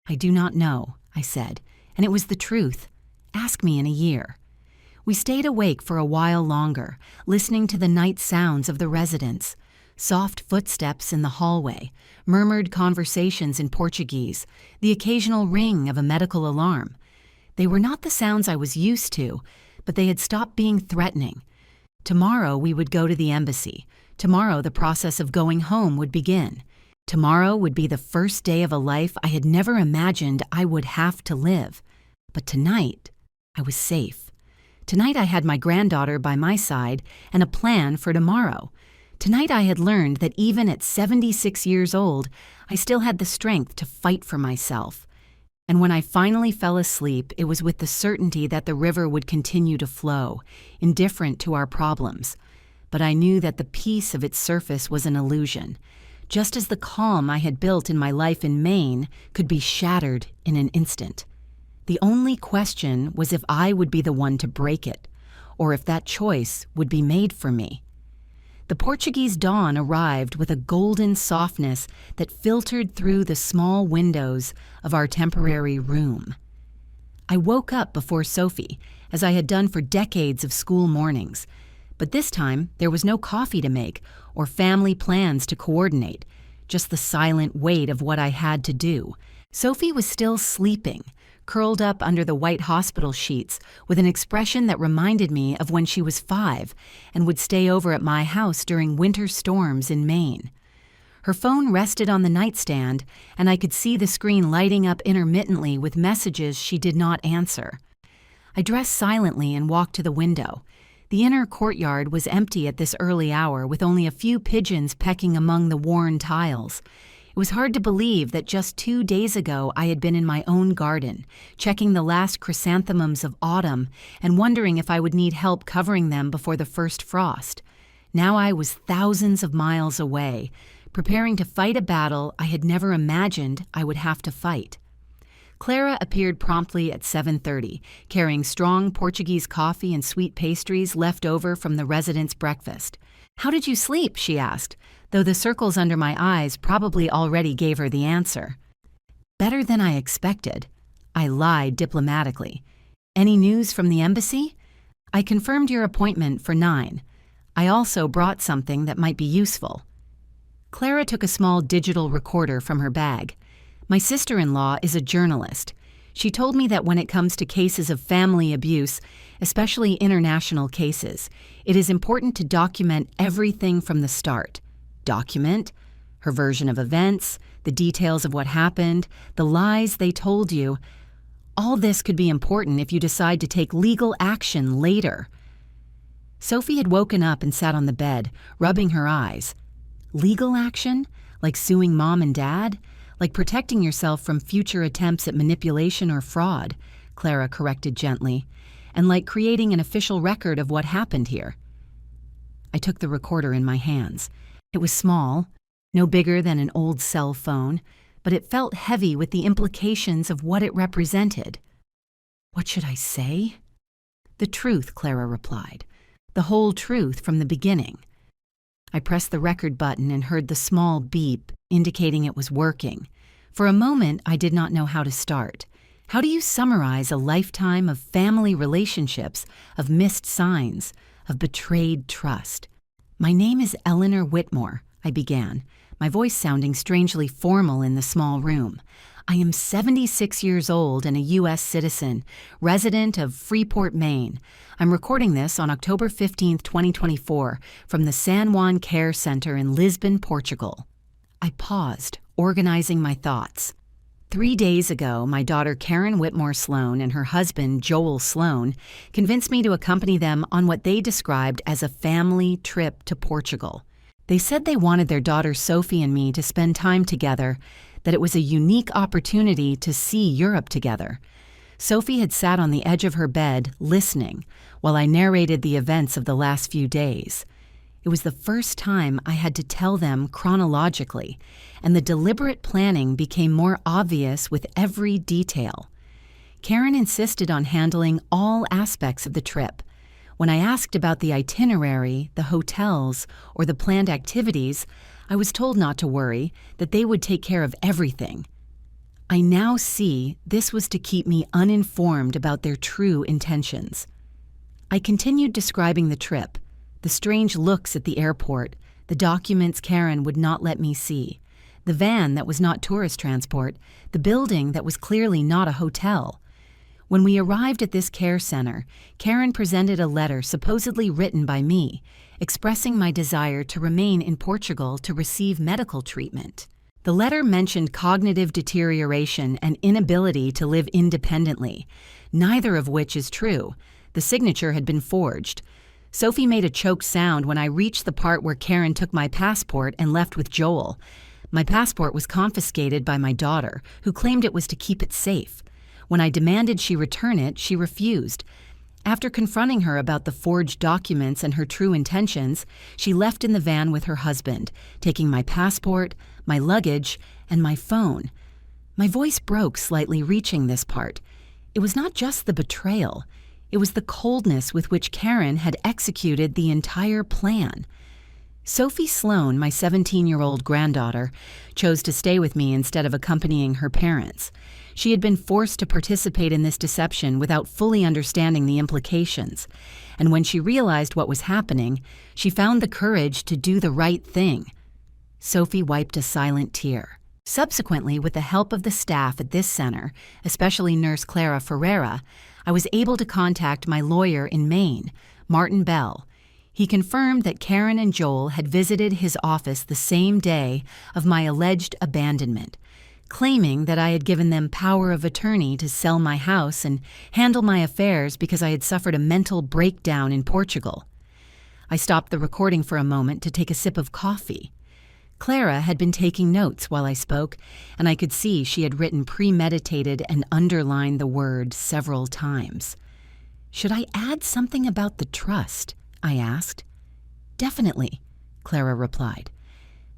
I do not know, I said, and it was the truth. Ask me in a year. We stayed awake for a while longer, listening to the night sounds of the residents. Soft footsteps in the hallway, murmured conversations in Portuguese, the occasional ring of a medical alarm. They were not the sounds I was used to, but they had stopped being threatening. Tomorrow we would go to the embassy. Tomorrow the process of going home would begin. Tomorrow would be the first day of a life I had never imagined I would have to live. But tonight, I was safe. Tonight I had my granddaughter by my side and a plan for tomorrow. Tonight I had learned that even at 76 years old, I still had the strength to fight for myself. And when I finally fell asleep, it was with the certainty that the river would continue to flow, indifferent to our problems. But I knew that the peace of its surface was an illusion, just as the calm I had built in my life in Maine could be shattered in an instant. The only question was if I would be the one to break it, or if that choice would be made for me. The Portuguese dawn arrived with a golden softness that filtered through the small windows of our temporary room. I woke up before Sophie, as I had done for decades of school mornings, but this time there was no coffee to make or family plans to coordinate, just the silent weight of what I had to do. Sophie was still sleeping, curled up under the white hospital sheets with an expression that reminded me of when she was 5 and would stay over at my house during winter storms in Maine. Her phone rested on the nightstand, and I could see the screen lighting up intermittently with messages she did not answer. I dressed silently and walked to the window. The inner courtyard was empty at this early hour, with only a few pigeons pecking among the worn tiles. It was hard to believe that just 2 days ago I had been in my own garden, checking the last chrysanthemums of autumn and wondering if I would need help covering them before the first frost. Now I was thousands of miles away, preparing to fight a battle I had never imagined I would have to fight. Clara appeared promptly at 7:30, carrying strong Portuguese coffee and sweet pastries left over from the residents' breakfast. "How did you sleep?" she asked, though the circles under my eyes probably already gave her the answer. "Better than I expected." I lied diplomatically. "Any news from the embassy?" "I confirmed your appointment for 9. I also brought something that might be useful." Clara took a small digital recorder from her bag. "My sister-in-law is a journalist. She told me that when it comes to cases of family abuse, especially international cases, it is important to document everything from the start. Document her version of events, the details of what happened, the lies they told you. All this could be important if you decide to take legal action later." Sophie had woken up and sat on the bed, rubbing her eyes. "Legal action? Like suing Mom and Dad? Like protecting yourself from future attempts at manipulation or fraud," Clara corrected gently, "and like creating an official record of what happened here." I took the recorder in my hands. It was small, no bigger than an old cell phone, but it felt heavy with the implications of what it represented. "What should I say?" "The truth," Clara replied. "The whole truth from the beginning." I pressed the record button and heard the small beep, indicating it was working. For a moment, I did not know how to start. How do you summarize a lifetime of family relationships, of missed signs, of betrayed trust? "My name is Eleanor Whitmore," I began, my voice sounding strangely formal in the small room. "I am 76 years old and a U.S. citizen, resident of Freeport, Maine. I'm recording this on October 15, 2024, from the San Juan Care Center in Lisbon, Portugal." I paused, organizing my thoughts. 3 days ago, my daughter Karen Whitmore Sloan and her husband Joel Sloan convinced me to accompany them on what they described as a family trip to Portugal. They said they wanted their daughter Sophie and me to spend time together, that it was a unique opportunity to see Europe together. Sophie had sat on the edge of her bed, listening, while I narrated the events of the last few days. It was the first time I had to tell them chronologically, and the deliberate planning became more obvious with every detail. Karen insisted on handling all aspects of the trip. When I asked about the itinerary, the hotels, or the planned activities, I was told not to worry, that they would take care of everything. I now see this was to keep me uninformed about their true intentions. I continued describing the trip, the strange looks at the airport, the documents Karen would not let me see, the van that was not tourist transport, the building that was clearly not a hotel. When we arrived at this care center, Karen presented a letter supposedly written by me, expressing my desire to remain in Portugal to receive medical treatment. The letter mentioned cognitive deterioration and inability to live independently, neither of which is true. The signature had been forged. Sophie made a choked sound when I reached the part where Karen took my passport and left with Joel. My passport was confiscated by my daughter, who claimed it was to keep it safe. When I demanded she return it, she refused. After confronting her about the forged documents and her true intentions, she left in the van with her husband, taking my passport, my luggage, and my phone. My voice broke slightly reaching this part. It was not just the betrayal. It was the coldness with which Karen had executed the entire plan. Sophie Sloan, my 17-year-old granddaughter, chose to stay with me instead of accompanying her parents. She had been forced to participate in this deception without fully understanding the implications, and when she realized what was happening, she found the courage to do the right thing. Sophie wiped a silent tear. Subsequently, with the help of the staff at this center, especially Nurse Clara Ferreira, I was able to contact my lawyer in Maine, Martin Bell. He confirmed that Karen and Joel had visited his office the same day of my alleged abandonment, claiming that I had given them power of attorney to sell my house and handle my affairs because I had suffered a mental breakdown in Portugal. I stopped the recording for a moment to take a sip of coffee. Clara had been taking notes while I spoke, and I could see she had written premeditated and underlined the word several times. Should I add something about the trust? I asked. Definitely, Clara replied.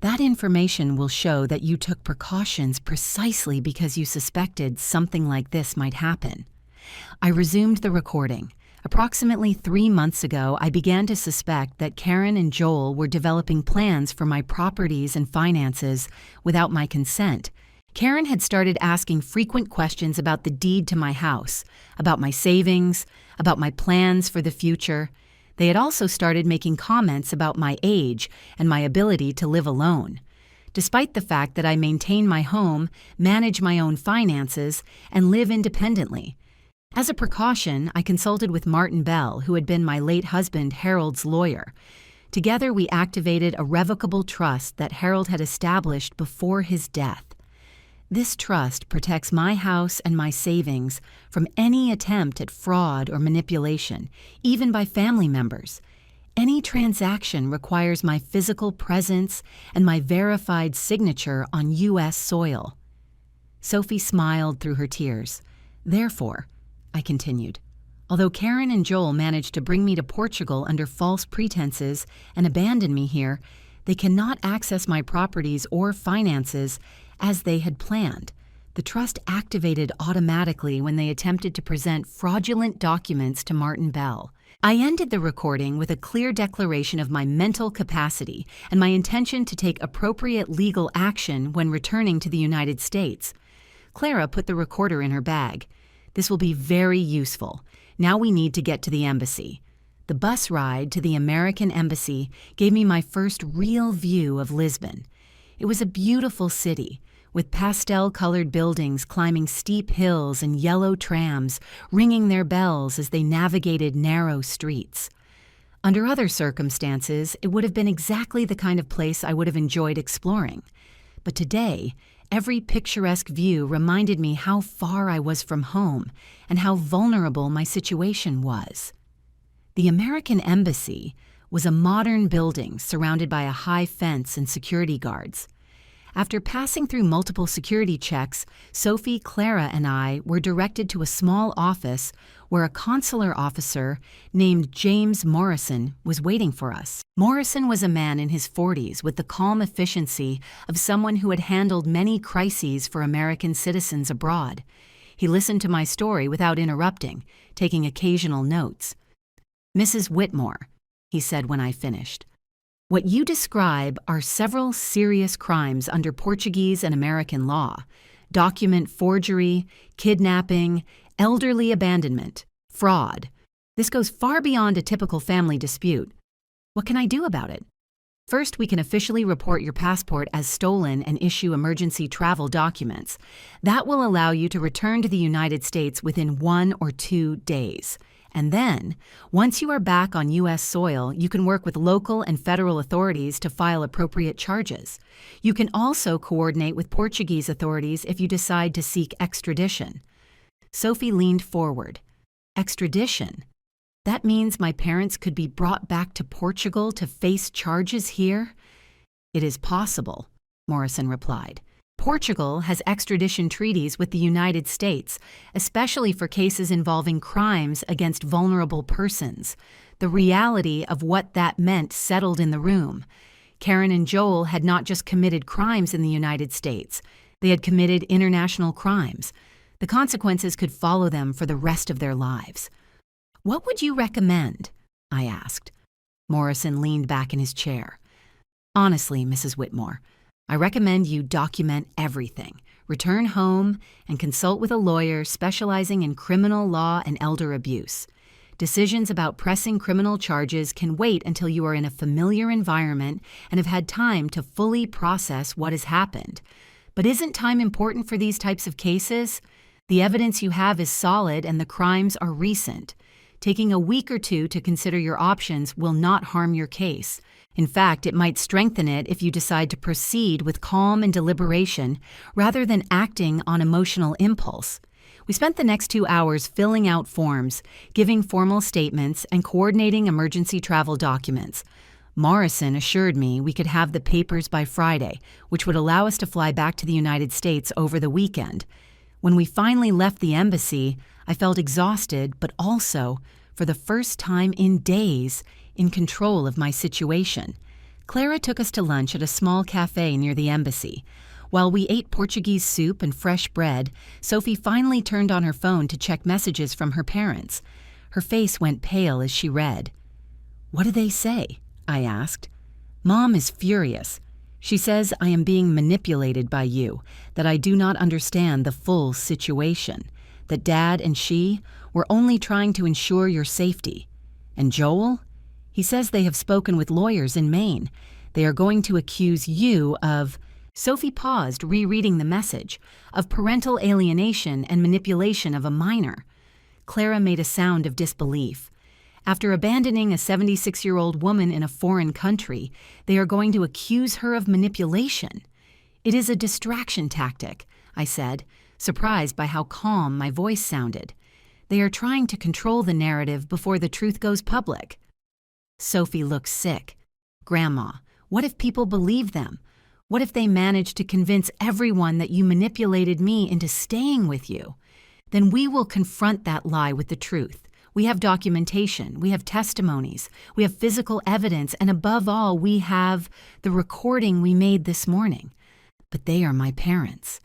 That information will show that you took precautions precisely because you suspected something like this might happen. I resumed the recording. Approximately 3 months ago, I began to suspect that Karen and Joel were developing plans for my properties and finances without my consent. Karen had started asking frequent questions about the deed to my house, about my savings, about my plans for the future. They had also started making comments about my age and my ability to live alone. Despite the fact that I maintain my home, manage my own finances, and live independently. As a precaution, I consulted with Martin Bell, who had been my late husband Harold's lawyer. Together, we activated a revocable trust that Harold had established before his death. This trust protects my house and my savings from any attempt at fraud or manipulation, even by family members. Any transaction requires my physical presence and my verified signature on U.S. soil. Sophie smiled through her tears. Therefore, I continued, although Karen and Joel managed to bring me to Portugal under false pretenses and abandon me here, they cannot access my properties or finances as they had planned. The trust activated automatically when they attempted to present fraudulent documents to Martin Bell. I ended the recording with a clear declaration of my mental capacity and my intention to take appropriate legal action when returning to the United States. Clara put the recorder in her bag. This will be very useful. Now we need to get to the embassy. The bus ride to the American embassy gave me my first real view of Lisbon. It was a beautiful city, with pastel-colored buildings climbing steep hills and yellow trams ringing their bells as they navigated narrow streets. Under other circumstances, it would have been exactly the kind of place I would have enjoyed exploring. But today, every picturesque view reminded me how far I was from home and how vulnerable my situation was. The American Embassy was a modern building surrounded by a high fence and security guards. After passing through multiple security checks, Sophie, Clara, and I were directed to a small office where a consular officer named James Morrison was waiting for us. Morrison was a man in his 40s with the calm efficiency of someone who had handled many crises for American citizens abroad. He listened to my story without interrupting, taking occasional notes. "Mrs. Whitmore," he said when I finished, "what you describe are several serious crimes under Portuguese and American law: document forgery, kidnapping, elderly abandonment, fraud. This goes far beyond a typical family dispute. What can I do about it? First, we can officially report your passport as stolen and issue emergency travel documents. That will allow you to return to the United States within 1 or 2 days. And then, once you are back on U.S. soil, you can work with local and federal authorities to file appropriate charges. You can also coordinate with Portuguese authorities if you decide to seek extradition." Sophie leaned forward. "Extradition? That means my parents could be brought back to Portugal to face charges here?" "It is possible," Morrison replied. "Portugal has extradition treaties with the United States, especially for cases involving crimes against vulnerable persons. The reality of what that meant settled in the room. Karen and Joel had not just committed crimes in the United States, they had committed international crimes. The consequences could follow them for the rest of their lives." "What would you recommend?" I asked. Morrison leaned back in his chair. "Honestly, Mrs. Whitmore, I recommend you document everything, return home, and consult with a lawyer specializing in criminal law and elder abuse. Decisions about pressing criminal charges can wait until you are in a familiar environment and have had time to fully process what has happened. But isn't time important for these types of cases? The evidence you have is solid and the crimes are recent. Taking a week or two to consider your options will not harm your case. In fact, it might strengthen it if you decide to proceed with calm and deliberation rather than acting on emotional impulse." We spent the next 2 hours filling out forms, giving formal statements, and coordinating emergency travel documents. Morrison assured me we could have the papers by Friday, which would allow us to fly back to the United States over the weekend. When we finally left the embassy, I felt exhausted, but also, for the first time in days, in control of my situation. Clara took us to lunch at a small cafe near the embassy. While we ate Portuguese soup and fresh bread, Sophie finally turned on her phone to check messages from her parents. Her face went pale as she read. "What do they say?" I asked. "Mom is furious. She says I am being manipulated by you, that I do not understand the full situation, that Dad and she were only trying to ensure your safety. And Joel? He says they have spoken with lawyers in Maine. They are going to accuse you of—" Sophie paused, rereading the message, "of parental alienation and manipulation of a minor." Clara made a sound of disbelief. "After abandoning a 76-year-old woman in a foreign country, they are going to accuse her of manipulation. It is a distraction tactic," I said, surprised by how calm my voice sounded. "They are trying to control the narrative before the truth goes public." Sophie looked sick. "Grandma, what if people believe them? What if they manage to convince everyone that you manipulated me into staying with you? Then we will confront that lie with the truth. We have documentation, we have testimonies, we have physical evidence, and above all, we have the recording we made this morning. But they are my parents.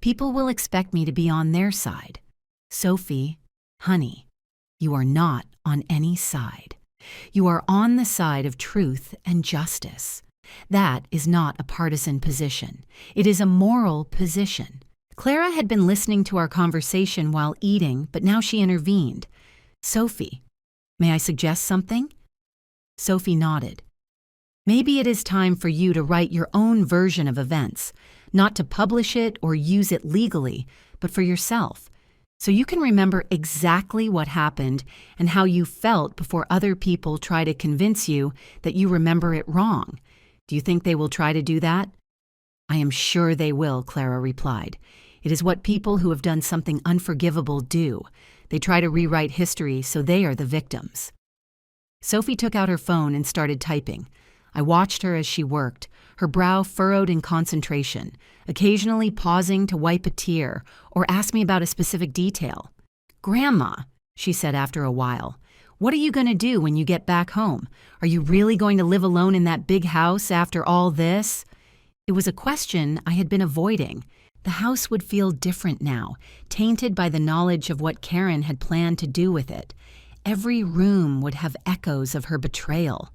People will expect me to be on their side. Sophie, honey, you are not on any side. You are on the side of truth and justice. That is not a partisan position. It is a moral position." Clara had been listening to our conversation while eating, but now she intervened. "Sophie, may I suggest something?" Sophie nodded. "Maybe it is time for you to write your own version of events, not to publish it or use it legally, but for yourself, so you can remember exactly what happened and how you felt before other people try to convince you that you remember it wrong. Do you think they will try to do that?" "I am sure they will," Clara replied. "It is what people who have done something unforgivable do. They try to rewrite history so they are the victims." Sophie took out her phone and started typing. I watched her as she worked, her brow furrowed in concentration, occasionally pausing to wipe a tear or ask me about a specific detail. "Grandma," she said after a while, "what are you going to do when you get back home? Are you really going to live alone in that big house after all this?" It was a question I had been avoiding, The house would feel different now, tainted by the knowledge of what Karen had planned to do with it. Every room would have echoes of her betrayal.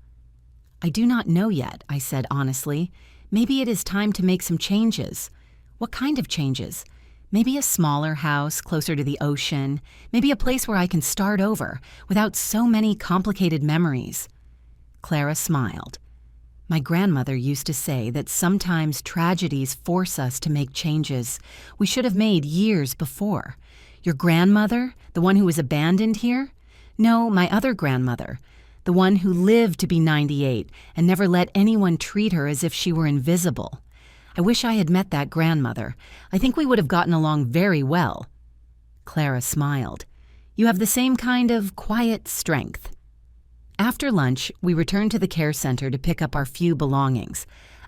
"I do not know yet," I said honestly. "Maybe it is time to make some changes." "What kind of changes?" "Maybe a smaller house closer to the ocean, maybe a place where I can start over without so many complicated memories." Clara smiled. "My grandmother used to say that sometimes tragedies force us to make changes we should have made years before." "Your grandmother? The one who was abandoned here?" "No, my other grandmother. The one who lived to be 98 and never let anyone treat her as if she were invisible. I wish I had met that grandmother. I think we would have gotten along very well." Clara smiled. "You have the same kind of quiet strength." After lunch, we returned to the care center to pick up our few belongings.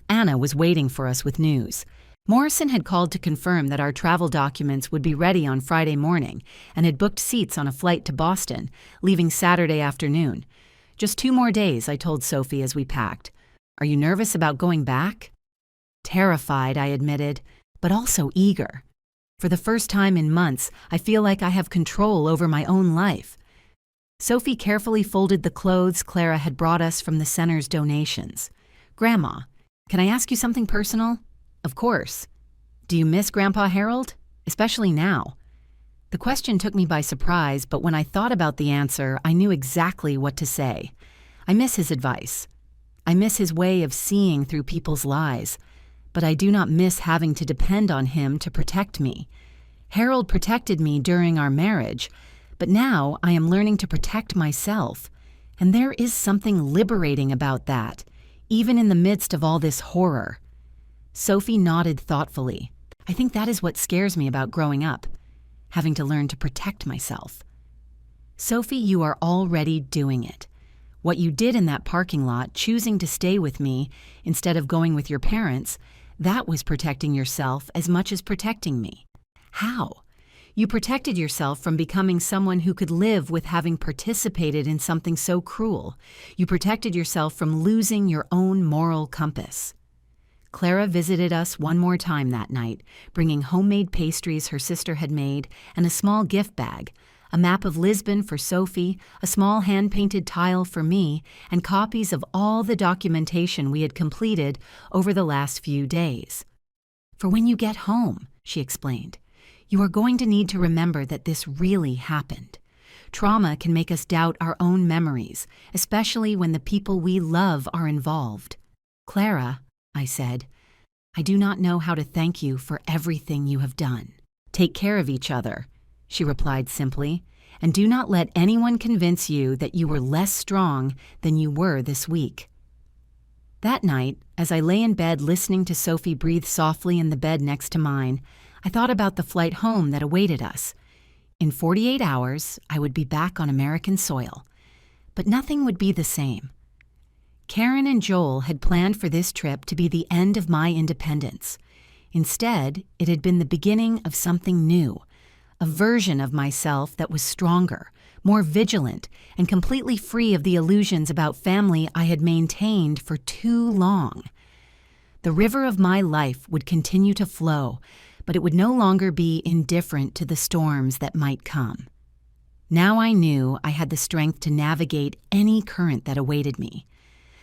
Anna was waiting for us with news. Morrison had called to confirm that our travel documents would be ready on Friday morning and had booked seats on a flight to Boston, leaving Saturday afternoon. "Just 2 more days," I told Sophie as we packed. "Are you nervous about going back?" "Terrified," I admitted, but also eager. For the first time in months, I feel like I have control over my own life. Sophie carefully folded the clothes Clara had brought us from the center's donations. "Grandma, can I ask you something personal?" "Of course." "Do you miss Grandpa Harold? Especially now?" The question took me by surprise, but when I thought about the answer, I knew exactly what to say. I miss his advice. I miss his way of seeing through people's lies. But I do not miss having to depend on him to protect me. Harold protected me during our marriage, but now I am learning to protect myself. And there is something liberating about that, even in the midst of all this horror. Sophie nodded thoughtfully. "I think that is what scares me about growing up, having to learn to protect myself." "Sophie, you are already doing it. What you did in that parking lot, choosing to stay with me instead of going with your parents, that was protecting yourself as much as protecting me." "How?" "You protected yourself from becoming someone who could live with having participated in something so cruel. You protected yourself from losing your own moral compass." Clara visited us one more time that night, bringing homemade pastries her sister had made and a small gift bag, a map of Lisbon for Sophie, a small hand-painted tile for me, and copies of all the documentation we had completed over the last few days. "For when you get home," she explained, "you are going to need to remember that this really happened. Trauma can make us doubt our own memories, especially when the people we love are involved." "Clara," I said, "I do not know how to thank you for everything you have done." "Take care of each other," she replied simply, "and do not let anyone convince you that you were less strong than you were this week." That night, as I lay in bed listening to Sophie breathe softly in the bed next to mine, I thought about the flight home that awaited us. In 48 hours, I would be back on American soil. But nothing would be the same. Karen and Joel had planned for this trip to be the end of my independence. Instead, it had been the beginning of something new, a version of myself that was stronger, more vigilant, and completely free of the illusions about family I had maintained for too long. The river of my life would continue to flow, but it would no longer be indifferent to the storms that might come. Now I knew I had the strength to navigate any current that awaited me.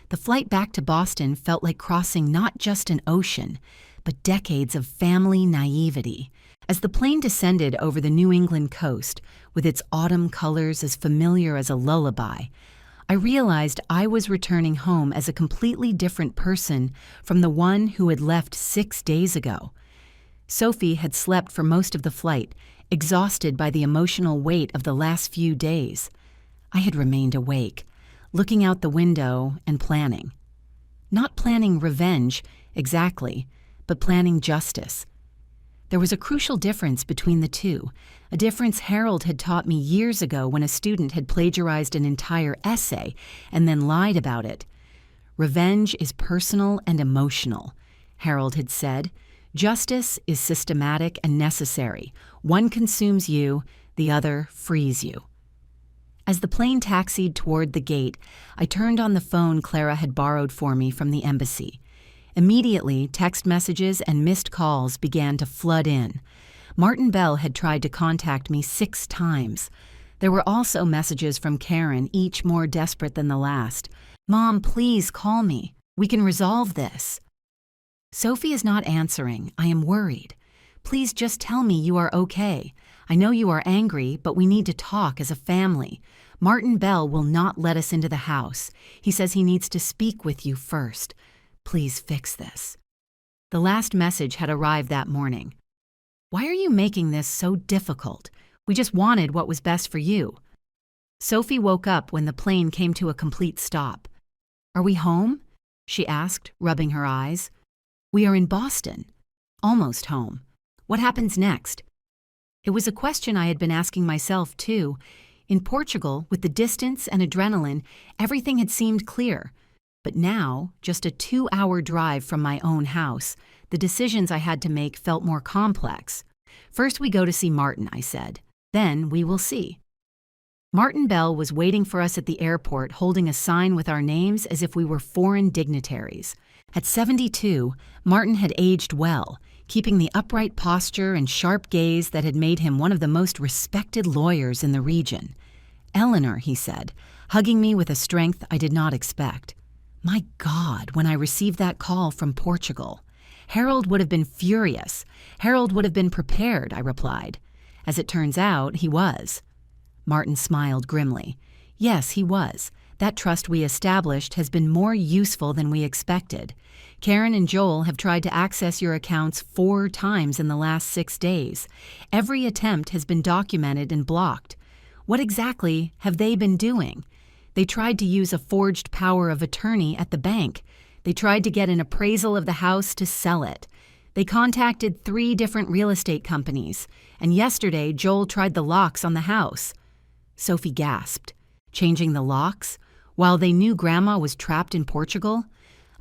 The flight back to Boston felt like crossing not just an ocean, but decades of family naivety. As the plane descended over the New England coast, with its autumn colors as familiar as a lullaby, I realized I was returning home as a completely different person from the one who had left 6 days ago. Sophie had slept for most of the flight, exhausted by the emotional weight of the last few days. I had remained awake, looking out the window and planning. Not planning revenge, exactly, but planning justice. There was a crucial difference between the two, a difference Harold had taught me years ago when a student had plagiarized an entire essay and then lied about it. "Revenge is personal and emotional," Harold had said. "Justice is systematic and necessary. One consumes you, the other frees you." As the plane taxied toward the gate, I turned on the phone Clara had borrowed for me from the embassy. Immediately, text messages and missed calls began to flood in. Martin Bell had tried to contact me 6 times. There were also messages from Karen, each more desperate than the last. "Mom, please call me. We can resolve this." "Sophie is not answering. I am worried. Please just tell me you are okay. I know you are angry, but we need to talk as a family. Martin Bell will not let us into the house. He says he needs to speak with you first. Please fix this." The last message had arrived that morning. "Why are you making this so difficult? We just wanted what was best for you." Sophie woke up when the plane came to a complete stop. "Are we home?" she asked, rubbing her eyes. "We are in Boston. Almost home. What happens next?" It was a question I had been asking myself, too. In Portugal, with the distance and adrenaline, everything had seemed clear. But now, just a 2-hour drive from my own house, the decisions I had to make felt more complex. "First we go to see Martin," I said. "Then we will see." Martin Bell was waiting for us at the airport, holding a sign with our names as if we were foreign dignitaries. At 72, Martin had aged well, keeping the upright posture and sharp gaze that had made him one of the most respected lawyers in the region. "Eleanor," he said, hugging me with a strength I did not expect. My God, when I received that call from Portugal. "Harold would have been furious. Harold would have been prepared," I replied. As it turns out, he was. Martin smiled grimly. "Yes, he was. That trust we established has been more useful than we expected. Karen and Joel have tried to access your accounts 4 times in the last 6 days. Every attempt has been documented and blocked. What exactly have they been doing? They tried to use a forged power of attorney at the bank. They tried to get an appraisal of the house to sell it. They contacted 3 different real estate companies, and yesterday Joel tried the locks on the house." Sophie gasped. "Changing the locks? While they knew Grandma was trapped in Portugal?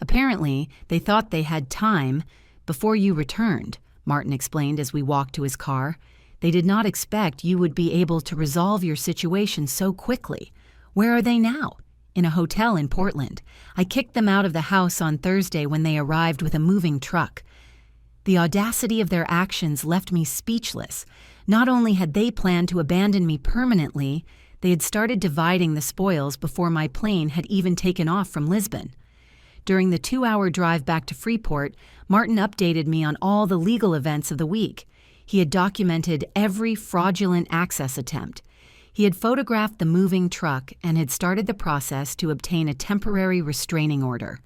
Apparently, they thought they had time before you returned," Martin explained as we walked to his car. "They did not expect you would be able to resolve your situation so quickly. Where are they now?" "In a hotel in Portland. I kicked them out of the house on Thursday when they arrived with a moving truck." The audacity of their actions left me speechless. Not only had they planned to abandon me permanently, they had started dividing the spoils before my plane had even taken off from Lisbon. During the 2-hour drive back to Freeport, Martin updated me on all the legal events of the week. He had documented every fraudulent access attempt. He had photographed the moving truck and had started the process to obtain a temporary restraining order.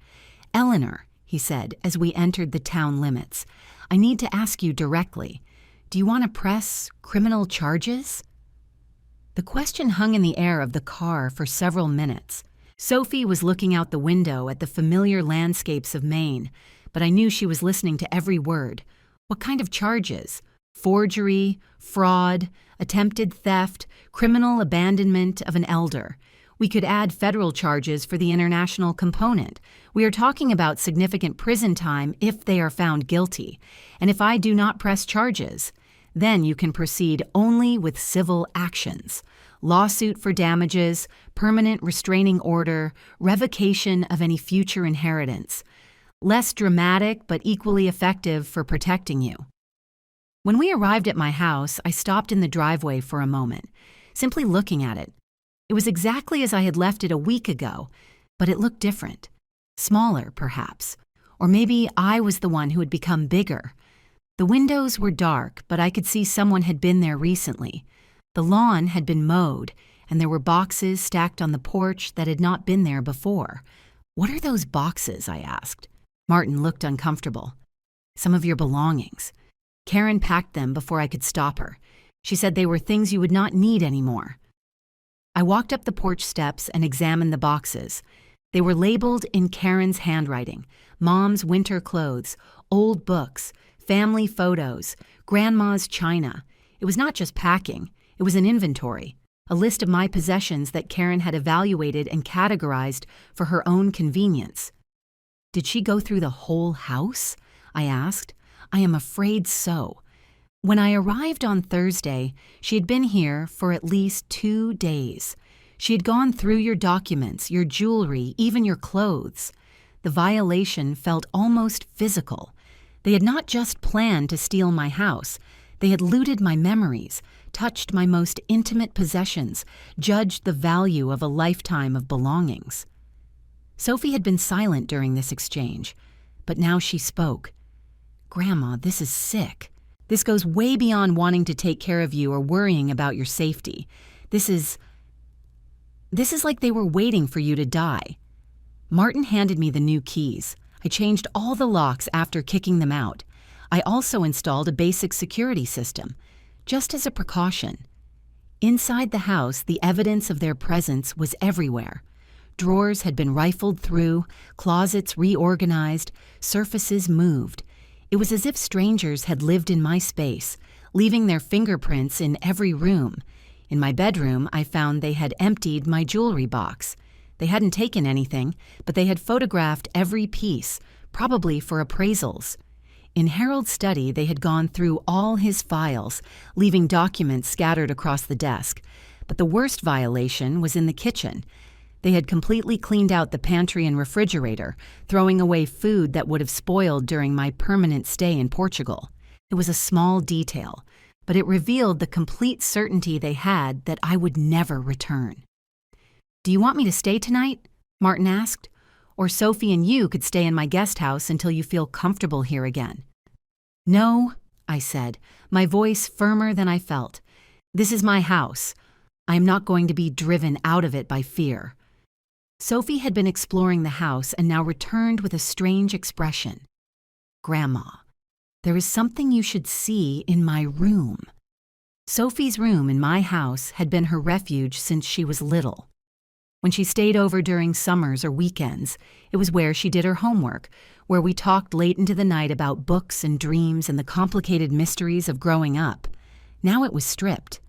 "Eleanor," he said as we entered the town limits, "I need to ask you directly. Do you want to press criminal charges?" The question hung in the air of the car for several minutes. Sophie was looking out the window at the familiar landscapes of Maine, but I knew she was listening to every word. What kind of charges? Forgery, fraud, attempted theft, criminal abandonment of an elder. We could add federal charges for the international component. We are talking about significant prison time if they are found guilty. And if I do not press charges, then you can proceed only with civil actions. Lawsuit for damages, permanent restraining order, revocation of any future inheritance. Less dramatic but equally effective for protecting you. When we arrived at my house, I stopped in the driveway for a moment, simply looking at it. It was exactly as I had left it a week ago, but it looked different. Smaller, perhaps. Or maybe I was the one who had become bigger. The windows were dark, but I could see someone had been there recently. The lawn had been mowed, and there were boxes stacked on the porch that had not been there before. "What are those boxes?" I asked. Martin looked uncomfortable. "Some of your belongings. Karen packed them before I could stop her. She said they were things you would not need anymore." I walked up the porch steps and examined the boxes. They were labeled in Karen's handwriting: Mom's winter clothes, old books, family photos, Grandma's china. It was not just packing, it was an inventory, a list of my possessions that Karen had evaluated and categorized for her own convenience. "Did she go through the whole house?" I asked. "I am afraid so. When I arrived on Thursday, she had been here for at least 2 days. She had gone through your documents, your jewelry, even your clothes. The violation felt almost physical. They had not just planned to steal my house. They had looted my memories, touched my most intimate possessions, judged the value of a lifetime of belongings. Sophie had been silent during this exchange, but now she spoke. "Grandma, this is sick. This goes way beyond wanting to take care of you or worrying about your safety. This is like they were waiting for you to die." Martin handed me the new keys. I changed all the locks after kicking them out. I also installed a basic security system, just as a precaution. Inside the house, the evidence of their presence was everywhere. Drawers had been rifled through, closets reorganized, surfaces moved. It was as if strangers had lived in my space, leaving their fingerprints in every room. In my bedroom, I found they had emptied my jewelry box. They hadn't taken anything, but they had photographed every piece, probably for appraisals. In Harold's study, they had gone through all his files, leaving documents scattered across the desk. But the worst violation was in the kitchen. They had completely cleaned out the pantry and refrigerator, throwing away food that would have spoiled during my permanent stay in Portugal. It was a small detail, but it revealed the complete certainty they had that I would never return. "Do you want me to stay tonight?" Martin asked. "Or Sophie and you could stay in my guest house until you feel comfortable here again." "No," I said, my voice firmer than I felt. "This is my house. I am not going to be driven out of it by fear." Sophie had been exploring the house and now returned with a strange expression. "Grandma, there is something you should see in my room." Sophie's room in my house had been her refuge since she was little. When she stayed over during summers or weekends, it was where she did her homework, where we talked late into the night about books and dreams and the complicated mysteries of growing up. Now it was stripped.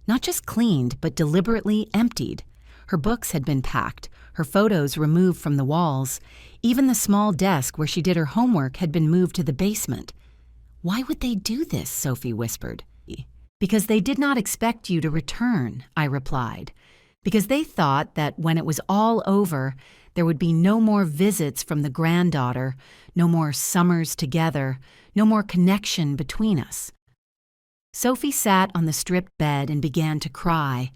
Not just cleaned, but deliberately emptied. Her books had been packed, her photos removed from the walls. Even the small desk where she did her homework had been moved to the basement. "Why would they do this?" Sophie whispered. "Because they did not expect you to return," I replied. "Because they thought that when it was all over, there would be no more visits from the granddaughter, no more summers together, no more connection between us." Sophie sat on the stripped bed and began to cry.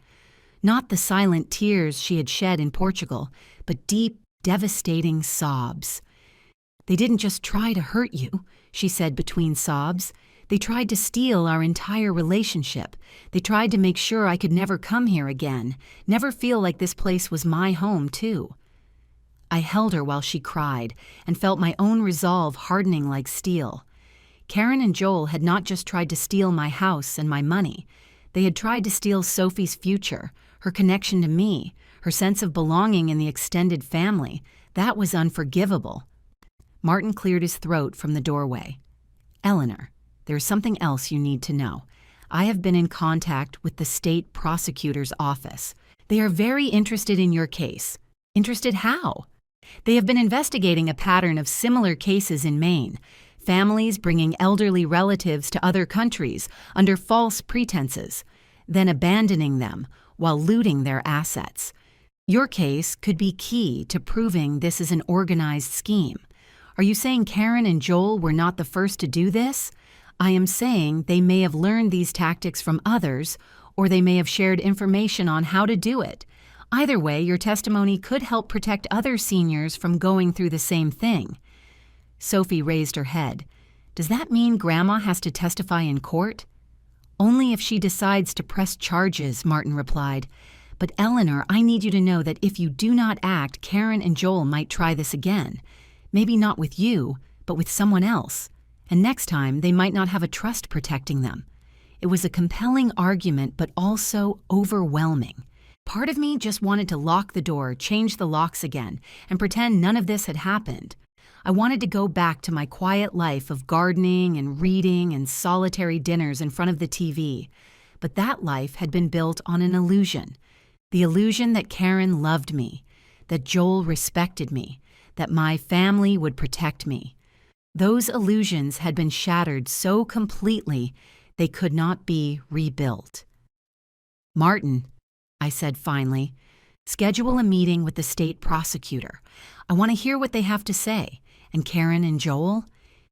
Not the silent tears she had shed in Portugal, but deep, devastating sobs. "They didn't just try to hurt you," she said between sobs. "They tried to steal our entire relationship. They tried to make sure I could never come here again, never feel like this place was my home, too." I held her while she cried and felt my own resolve hardening like steel. Karen and Joel had not just tried to steal my house and my money. They had tried to steal Sophie's future, her connection to me, her sense of belonging in the extended family. That was unforgivable. Martin cleared his throat from the doorway. "Eleanor, there is something else you need to know. I have been in contact with the state prosecutor's office. They are very interested in your case." "Interested how?" "They have been investigating a pattern of similar cases in Maine. Families bringing elderly relatives to other countries under false pretenses, then abandoning them while looting their assets. Your case could be key to proving this is an organized scheme. Are you saying Karen and Joel were not the first to do this? I am saying they may have learned these tactics from others, or they may have shared information on how to do it. Either way, your testimony could help protect other seniors from going through the same thing." Sophie raised her head. "Does that mean Grandma has to testify in court?" "Only if she decides to press charges," Martin replied. "But Eleanor, I need you to know that if you do not act, Karen and Joel might try this again. Maybe not with you, but with someone else. And next time, they might not have a trust protecting them." It was a compelling argument, but also overwhelming. Part of me just wanted to lock the door, change the locks again, and pretend none of this had happened. I wanted to go back to my quiet life of gardening and reading and solitary dinners in front of the TV. But that life had been built on an illusion. The illusion that Karen loved me, that Joel respected me, that my family would protect me. Those illusions had been shattered so completely they could not be rebuilt. "Martin," I said finally, Schedule a meeting with the state prosecutor. I want to hear what they have to say. And Karen and Joel?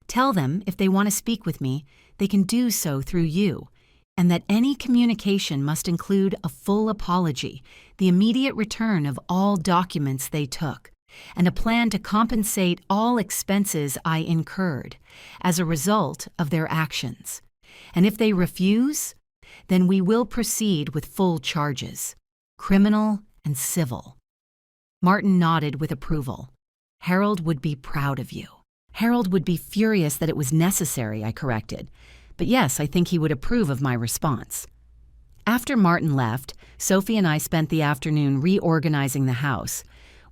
Tell them if they want to speak with me, they can do so through you, and that any communication must include a full apology, the immediate return of all documents they took, and a plan to compensate all expenses I incurred as a result of their actions. And if they refuse, then we will proceed with full charges, criminal and civil. Martin nodded with approval. Harold would be proud of you. Harold would be furious that it was necessary, I corrected. But yes, I think he would approve of my response. After Martin left, Sophie and I spent the afternoon reorganizing the house.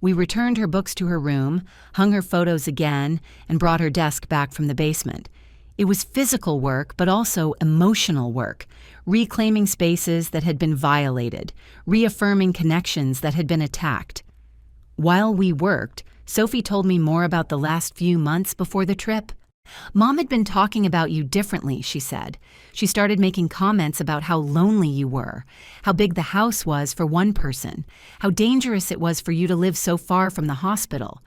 We returned her books to her room, hung her photos again, and brought her desk back from the basement. It was physical work, but also emotional work, reclaiming spaces that had been violated, reaffirming connections that had been attacked. While we worked, Sophie told me more about the last few months before the trip. Mom had been talking about you differently, she said. She started making comments about how lonely you were, how big the house was for one person, how dangerous it was for you to live so far from the hospital.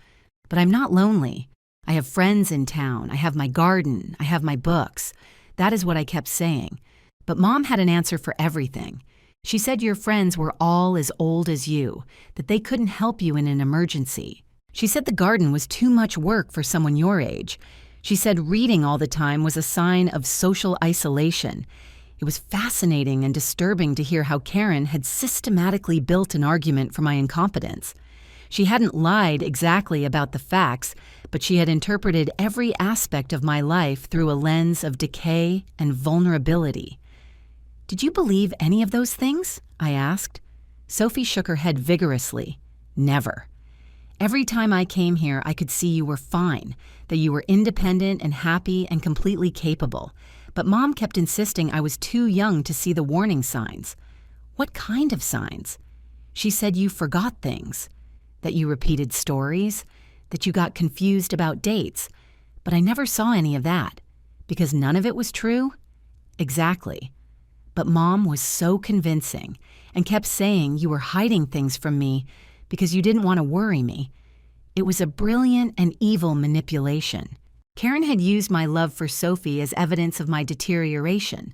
But I'm not lonely. I have friends in town. I have my garden. I have my books. That is what I kept saying. But Mom had an answer for everything. She said your friends were all as old as you, that they couldn't help you in an emergency. She said the garden was too much work for someone your age. She said reading all the time was a sign of social isolation. It was fascinating and disturbing to hear how Karen had systematically built an argument for my incompetence. She hadn't lied exactly about the facts, but she had interpreted every aspect of my life through a lens of decay and vulnerability. Did you believe any of those things? I asked. Sophie shook her head vigorously. Never. Every time I came here, I could see you were fine, that you were independent and happy and completely capable. But Mom kept insisting I was too young to see the warning signs. What kind of signs? She said you forgot things, that you repeated stories, that you got confused about dates. But I never saw any of that. Because none of it was true? Exactly. But Mom was so convincing and kept saying you were hiding things from me because you didn't want to worry me. It was a brilliant and evil manipulation. Karen had used my love for Sophie as evidence of my deterioration,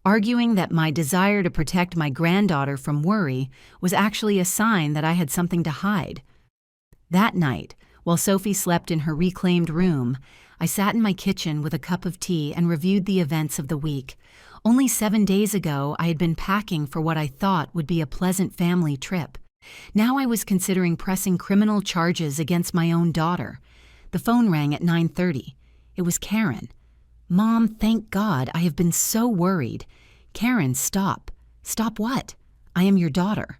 arguing that my desire to protect my granddaughter from worry was actually a sign that I had something to hide. That night, while Sophie slept in her reclaimed room, I sat in my kitchen with a cup of tea and reviewed the events of the week. Only 7 days ago, I had been packing for what I thought would be a pleasant family trip. Now I was considering pressing criminal charges against my own daughter. The phone rang at 9:30. It was Karen. Mom, thank God, I have been so worried. Karen, stop. Stop what? I am your daughter.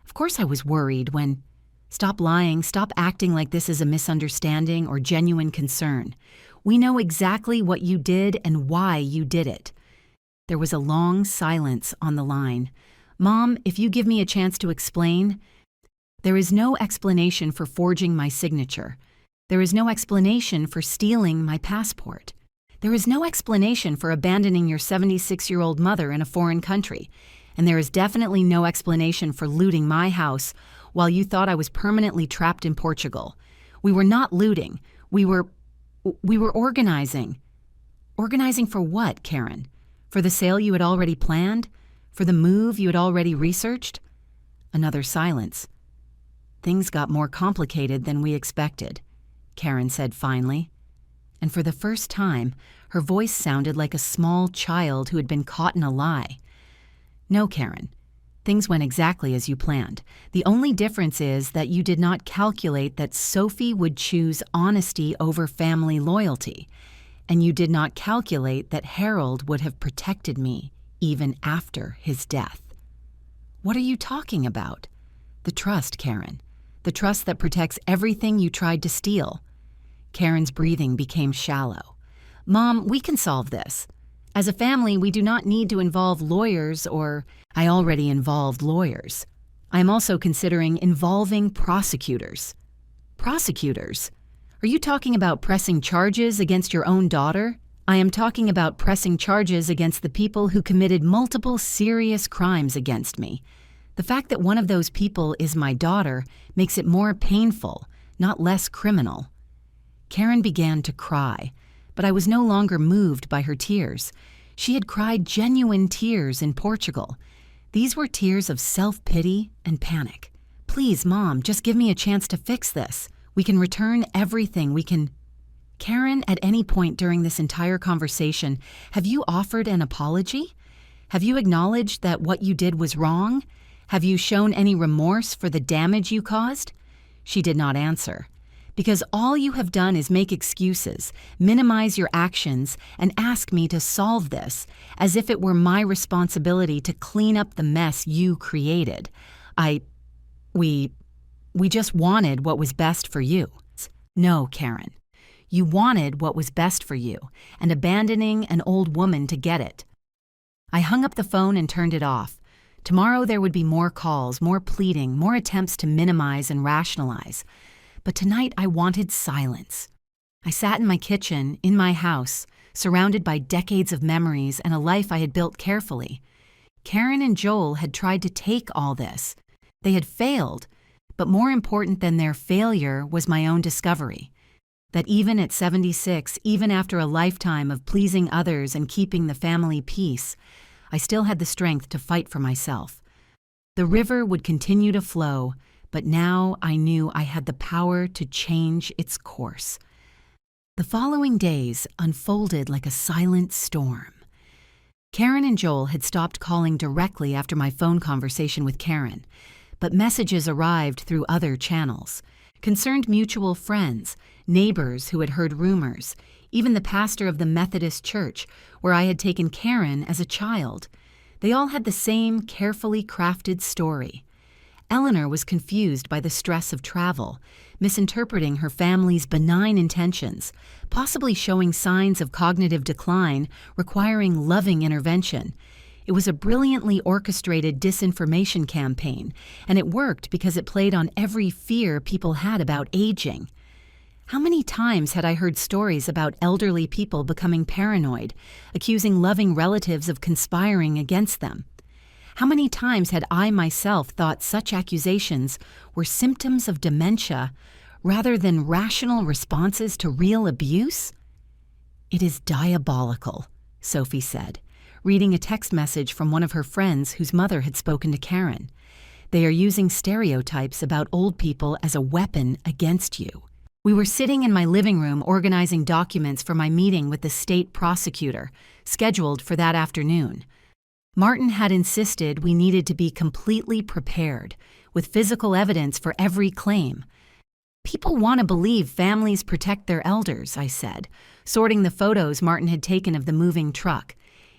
Of course I was worried when... Stop lying, stop acting like this is a misunderstanding or genuine concern. We know exactly what you did and why you did it. There was a long silence on the line. Mom, if you give me a chance to explain, there is no explanation for forging my signature. There is no explanation for stealing my passport. There is no explanation for abandoning your 76-year-old mother in a foreign country. And there is definitely no explanation for looting my house while you thought I was permanently trapped in Portugal. We were not looting. We were organizing. Organizing for what, Karen? For the sale you had already planned? For the move you had already researched? Another silence. Things got more complicated than we expected, Karen said finally. And for the first time, her voice sounded like a small child who had been caught in a lie. No, Karen. Things went exactly as you planned. The only difference is that you did not calculate that Sophie would choose honesty over family loyalty. And you did not calculate that Harold would have protected me even after his death. What are you talking about? The trust, Karen. The trust that protects everything you tried to steal. Karen's breathing became shallow. Mom, we can solve this. As a family, we do not need to involve lawyers or... I already involved lawyers. I am also considering involving prosecutors. Prosecutors? Are you talking about pressing charges against your own daughter? I am talking about pressing charges against the people who committed multiple serious crimes against me. The fact that one of those people is my daughter makes it more painful, not less criminal. Karen began to cry, but I was no longer moved by her tears. She had cried genuine tears in Portugal. These were tears of self-pity and panic. "Please, Mom, just give me a chance to fix this. We can return everything, we can—" "Karen, at any point during this entire conversation, have you offered an apology? Have you acknowledged that what you did was wrong? Have you shown any remorse for the damage you caused?" She did not answer. "Because all you have done is make excuses, minimize your actions, and ask me to solve this, as if it were my responsibility to clean up the mess you created. We just wanted what was best for you." "No, Karen. You wanted what was best for you, and abandoning an old woman to get it." I hung up the phone and turned it off. Tomorrow there would be more calls, more pleading, more attempts to minimize and rationalize. But tonight I wanted silence. I sat in my kitchen, in my house, surrounded by decades of memories and a life I had built carefully. Karen and Joel had tried to take all this. They had failed, but more important than their failure was my own discovery. That even at 76, even after a lifetime of pleasing others and keeping the family peace, I still had the strength to fight for myself. The river would continue to flow, but now I knew I had the power to change its course. The following days unfolded like a silent storm. Karen and Joel had stopped calling directly after my phone conversation with Karen, but messages arrived through other channels. Concerned mutual friends, neighbors who had heard rumors, even the pastor of the Methodist church, where I had taken Karen as a child. They all had the same carefully crafted story. Eleanor was confused by the stress of travel, misinterpreting her family's benign intentions, possibly showing signs of cognitive decline requiring loving intervention. It was a brilliantly orchestrated disinformation campaign, and it worked because it played on every fear people had about aging. How many times had I heard stories about elderly people becoming paranoid, accusing loving relatives of conspiring against them? How many times had I myself thought such accusations were symptoms of dementia rather than rational responses to real abuse? "It is diabolical," Sophie said, reading a text message from one of her friends whose mother had spoken to Karen. "They are using stereotypes about old people as a weapon against you." We were sitting in my living room organizing documents for my meeting with the state prosecutor, scheduled for that afternoon. Martin had insisted we needed to be completely prepared, with physical evidence for every claim. "People want to believe families protect their elders," I said, sorting the photos Martin had taken of the moving truck.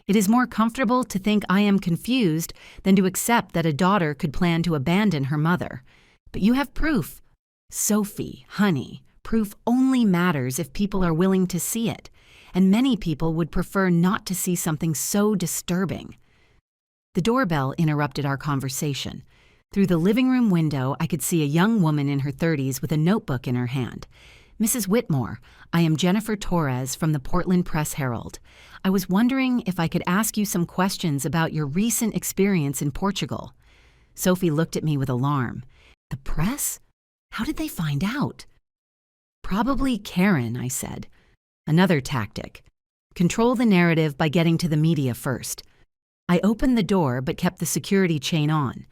"It is more comfortable to think I am confused than to accept that a daughter could plan to abandon her mother. But you have proof." "Sophie, honey, proof only matters if people are willing to see it, and many people would prefer not to see something so disturbing." The doorbell interrupted our conversation. Through the living room window, I could see a young woman in her 30s with a notebook in her hand. "Mrs. Whitmore, I am Jennifer Torres from the Portland Press-Herald. I was wondering if I could ask you some questions about your recent experience in Portugal." Sophie looked at me with alarm. "The press? How did they find out?" "Probably Karen," I said. "Another tactic. Control the narrative by getting to the media first." I opened the door but kept the security chain on.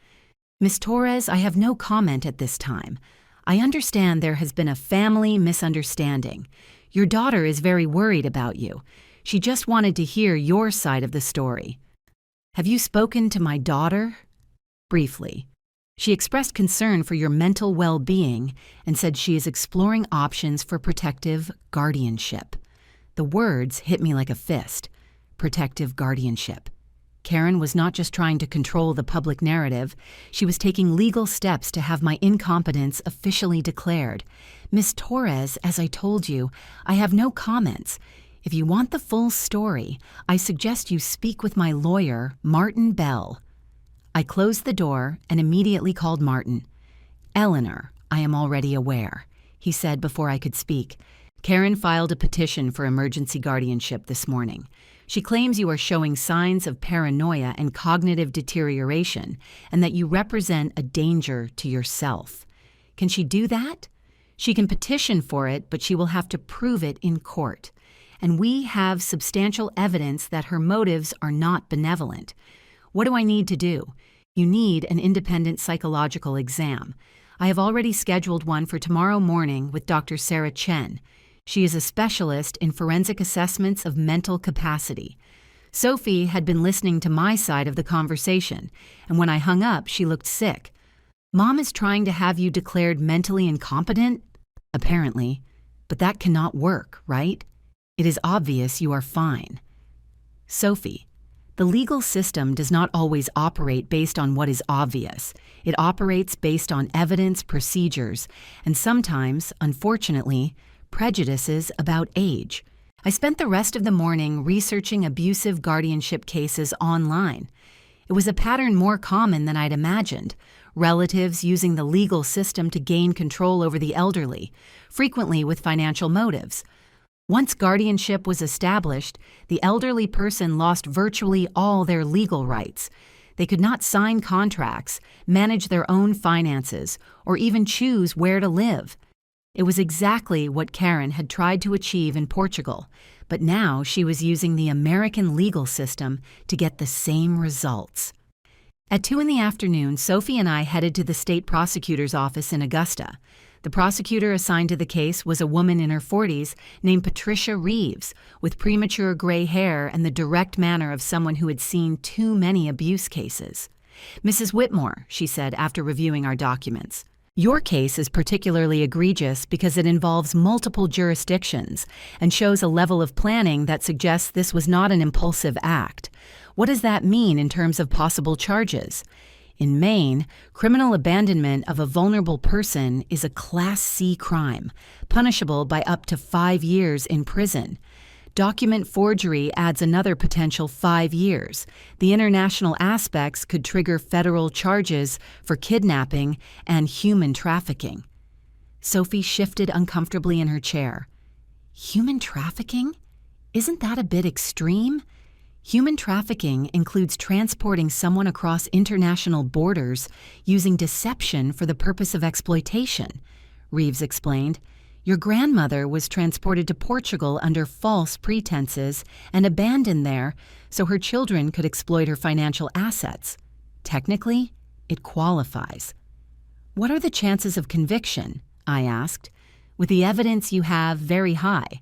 "Miss Torres, I have no comment at this time. I understand there has been a family misunderstanding. Your daughter is very worried about you. She just wanted to hear your side of the story." "Have you spoken to my daughter?" "Briefly. She expressed concern for your mental well-being and said she is exploring options for protective guardianship." The words hit me like a fist. Protective guardianship. Karen was not just trying to control the public narrative, she was taking legal steps to have my incompetence officially declared. "Miss Torres, as I told you, I have no comments. If you want the full story, I suggest you speak with my lawyer, Martin Bell." I closed the door and immediately called Martin. "Eleanor, I am already aware," he said before I could speak. "Karen filed a petition for emergency guardianship this morning. She claims you are showing signs of paranoia and cognitive deterioration, and that you represent a danger to yourself. Can she do that? She can petition for it, but she will have to prove it in court. And we have substantial evidence that her motives are not benevolent. What do I need to do? You need an independent psychological exam. I have already scheduled one for tomorrow morning with Dr. Sarah Chen. She is a specialist in forensic assessments of mental capacity. Sophie had been listening to my side of the conversation, and when I hung up, she looked sick. Mom is trying to have you declared mentally incompetent? Apparently. But that cannot work, right? It is obvious you are fine. Sophie, the legal system does not always operate based on what is obvious. It operates based on evidence, procedures, and sometimes, unfortunately, prejudices about age. I spent the rest of the morning researching abusive guardianship cases online. It was a pattern more common than I'd imagined. Relatives using the legal system to gain control over the elderly, frequently with financial motives. Once guardianship was established, the elderly person lost virtually all their legal rights. They could not sign contracts, manage their own finances, or even choose where to live. It was exactly what Karen had tried to achieve in Portugal, but now she was using the American legal system to get the same results. At 2 p.m, Sophie and I headed to the state prosecutor's office in Augusta. The prosecutor assigned to the case was a woman in her 40s named Patricia Reeves, with premature gray hair and the direct manner of someone who had seen too many abuse cases. "Mrs. Whitmore," she said after reviewing our documents, "your case is particularly egregious because it involves multiple jurisdictions and shows a level of planning that suggests this was not an impulsive act. What does that mean in terms of possible charges? In Maine, criminal abandonment of a vulnerable person is a Class C crime, punishable by up to 5 years in prison. Document forgery adds another potential 5 years. The international aspects could trigger federal charges for kidnapping and human trafficking." Sophie shifted uncomfortably in her chair. Human trafficking? Isn't that a bit extreme? Human trafficking includes transporting someone across international borders using deception for the purpose of exploitation, Reeves explained. "Your grandmother was transported to Portugal under false pretenses and abandoned there so her children could exploit her financial assets. Technically, it qualifies." "What are the chances of conviction?" I asked. "With the evidence you have, very high.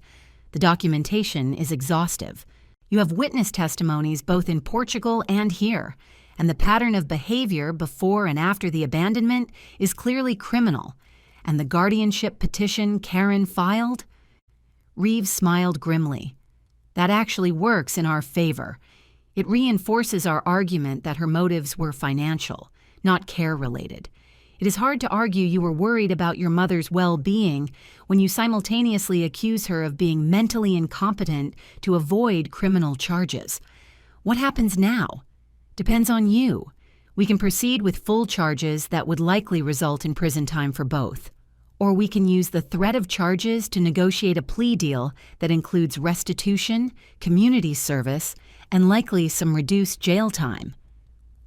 The documentation is exhaustive. You have witness testimonies both in Portugal and here, and the pattern of behavior before and after the abandonment is clearly criminal. And the guardianship petition Karen filed?" Reeves smiled grimly. "That actually works in our favor. It reinforces our argument that her motives were financial, not care-related. It is hard to argue you were worried about your mother's well-being when you simultaneously accuse her of being mentally incompetent to avoid criminal charges. What happens now? Depends on you. We can proceed with full charges that would likely result in prison time for both. Or we can use the threat of charges to negotiate a plea deal that includes restitution, community service, and likely some reduced jail time.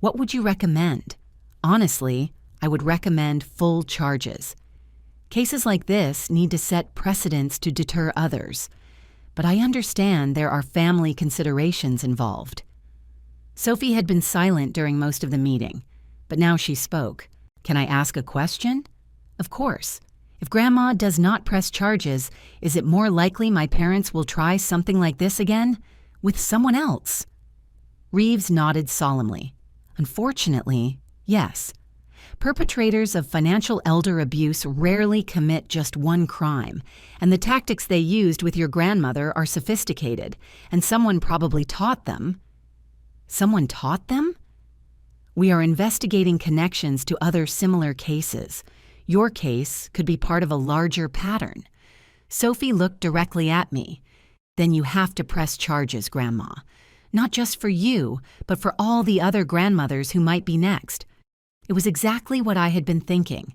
What would you recommend? Honestly, I would recommend full charges. Cases like this need to set precedents to deter others. But I understand there are family considerations involved." Sophie had been silent during most of the meeting, but now she spoke. "Can I ask a question?" "Of course. If Grandma does not press charges, is it more likely my parents will try something like this again? With someone else?" Reeves nodded solemnly. "Unfortunately, yes. Perpetrators of financial elder abuse rarely commit just one crime, and the tactics they used with your grandmother are sophisticated, and someone probably taught them." "Someone taught them?" "We are investigating connections to other similar cases. Your case could be part of a larger pattern." Sophie looked directly at me. "Then you have to press charges, Grandma. Not just for you, but for all the other grandmothers who might be next." It was exactly what I had been thinking,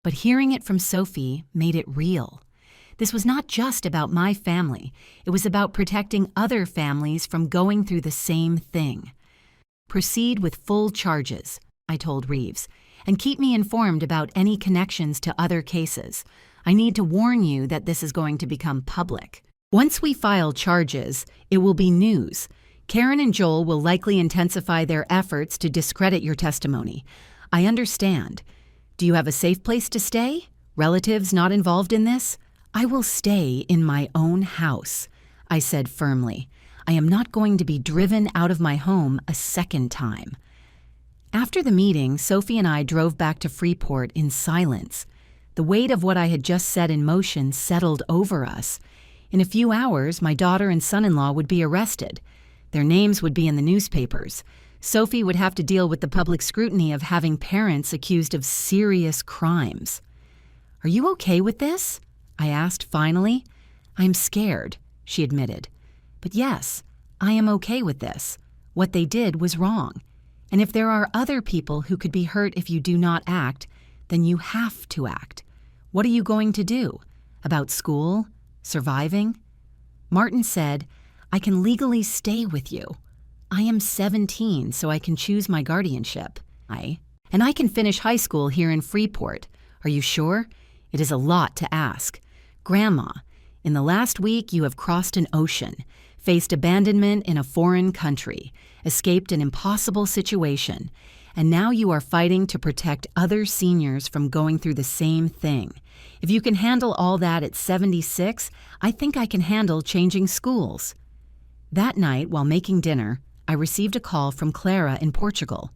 but hearing it from Sophie made it real. This was not just about my family. It was about protecting other families from going through the same thing. Proceed with full charges, I told Reeves, and keep me informed about any connections to other cases. I need to warn you that this is going to become public. Once we file charges, it will be news. Karen and Joel will likely intensify their efforts to discredit your testimony. I understand. Do you have a safe place to stay? Relatives not involved in this? I will stay in my own house, I said firmly. I am not going to be driven out of my home a second time. After the meeting, Sophie and I drove back to Freeport in silence. The weight of what I had just set in motion settled over us. In a few hours, my daughter and son-in-law would be arrested. Their names would be in the newspapers. Sophie would have to deal with the public scrutiny of having parents accused of serious crimes. Are you okay with this? I asked finally. I'm scared, she admitted. But yes, I am okay with this. What they did was wrong. And if there are other people who could be hurt if you do not act, then you have to act. What are you going to do? About school? Surviving? Martin said, I can legally stay with you. I am 17, so I can choose my guardianship. And I can finish high school here in Freeport. Are you sure? It is a lot to ask. Grandma, in the last week you have crossed an ocean, faced abandonment in a foreign country, escaped an impossible situation, and now you are fighting to protect other seniors from going through the same thing. If you can handle all that at 76, I think I can handle changing schools. That night, while making dinner, I received a call from Clara in Portugal.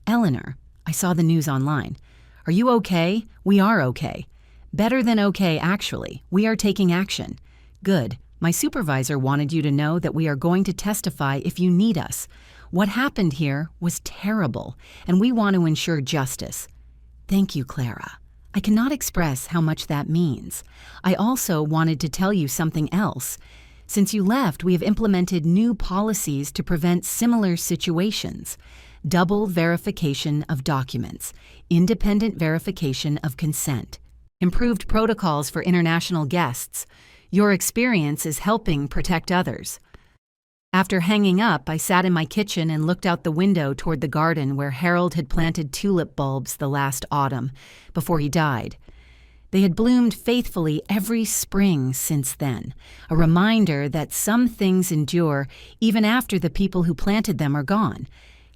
Eleanor, I saw the news online. Are you okay? We are okay. Better than okay, actually. We are taking action. Good. My supervisor wanted you to know that we are going to testify if you need us. What happened here was terrible, and we want to ensure justice. Thank you, Clara. I cannot express how much that means. I also wanted to tell you something else. Since you left, we have implemented new policies to prevent similar situations. Double verification of documents, independent verification of consent, improved protocols for international guests. Your experience is helping protect others. After hanging up, I sat in my kitchen and looked out the window toward the garden where Harold had planted tulip bulbs the last autumn, before he died. They had bloomed faithfully every spring since then, a reminder that some things endure even after the people who planted them are gone.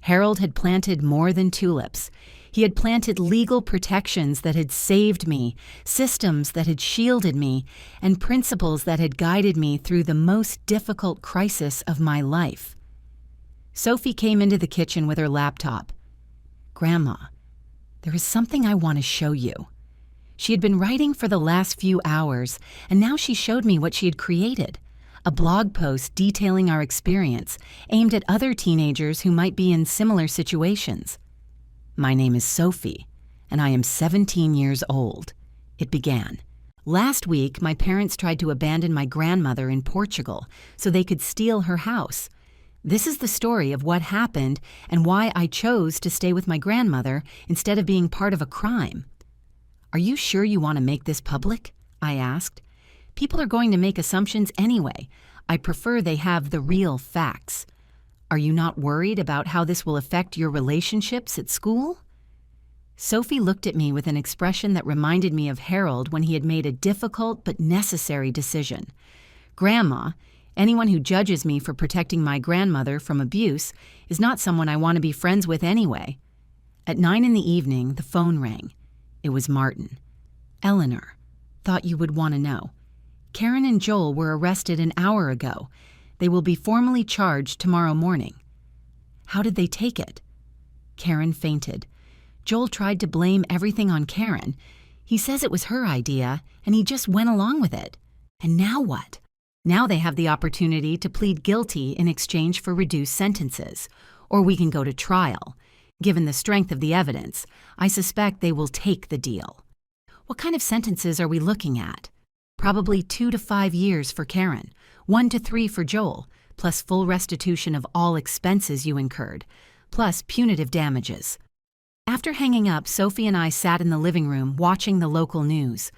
Harold had planted more than tulips. He had planted legal protections that had saved me, systems that had shielded me, and principles that had guided me through the most difficult crisis of my life. Sophie came into the kitchen with her laptop. Grandma, there is something I want to show you. She had been writing for the last few hours, and now she showed me what she had created. A blog post detailing our experience, aimed at other teenagers who might be in similar situations. My name is Sophie, and I am 17 years old. It began. Last week, my parents tried to abandon my grandmother in Portugal so they could steal her house. This is the story of what happened and why I chose to stay with my grandmother instead of being part of a crime. Are you sure you want to make this public? I asked. People are going to make assumptions anyway. I prefer they have the real facts. Are you not worried about how this will affect your relationships at school? Sophie looked at me with an expression that reminded me of Harold when he had made a difficult but necessary decision. Grandma, anyone who judges me for protecting my grandmother from abuse is not someone I want to be friends with anyway. At 9 p.m, the phone rang. It was Martin. Eleanor, thought you would want to know. Karen and Joel were arrested an hour ago. They will be formally charged tomorrow morning. How did they take it? Karen fainted. Joel tried to blame everything on Karen. He says it was her idea, and he just went along with it. And now what? Now they have the opportunity to plead guilty in exchange for reduced sentences. Or we can go to trial. Given the strength of the evidence, I suspect they will take the deal. What kind of sentences are we looking at? Probably 2 to 5 years for Karen, 1 to 3 for Joel, plus full restitution of all expenses you incurred, plus punitive damages. After hanging up, Sophie and I sat in the living room watching the local news.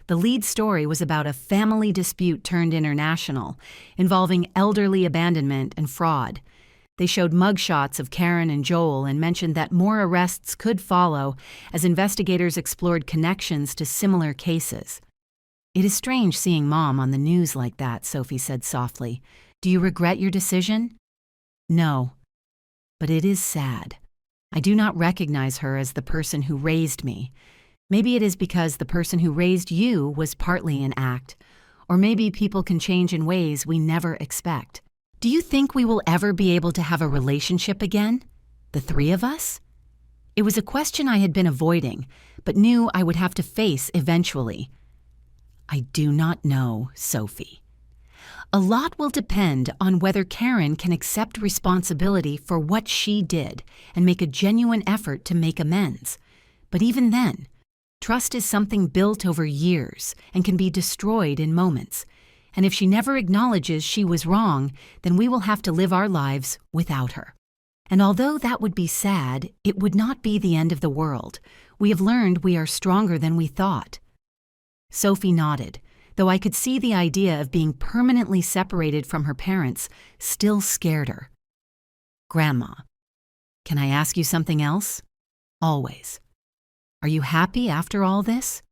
The lead story was about a family dispute turned international, involving elderly abandonment and fraud. They showed mugshots of Karen and Joel and mentioned that more arrests could follow as investigators explored connections to similar cases. "It is strange seeing Mom on the news like that," Sophie said softly. "Do you regret your decision?" "No, but it is sad. I do not recognize her as the person who raised me. Maybe it is because the person who raised you was partly an act, or maybe people can change in ways we never expect. Do you think we will ever be able to have a relationship again? The three of us?" It was a question I had been avoiding, but knew I would have to face eventually. "I do not know, Sophie. A lot will depend on whether Karen can accept responsibility for what she did and make a genuine effort to make amends. But even then, trust is something built over years and can be destroyed in moments. And if she never acknowledges she was wrong, then we will have to live our lives without her. And although that would be sad, it would not be the end of the world. We have learned we are stronger than we thought." Sophie nodded, though I could see the idea of being permanently separated from her parents still scared her. "Grandma, can I ask you something else? Always. Are you happy after all this?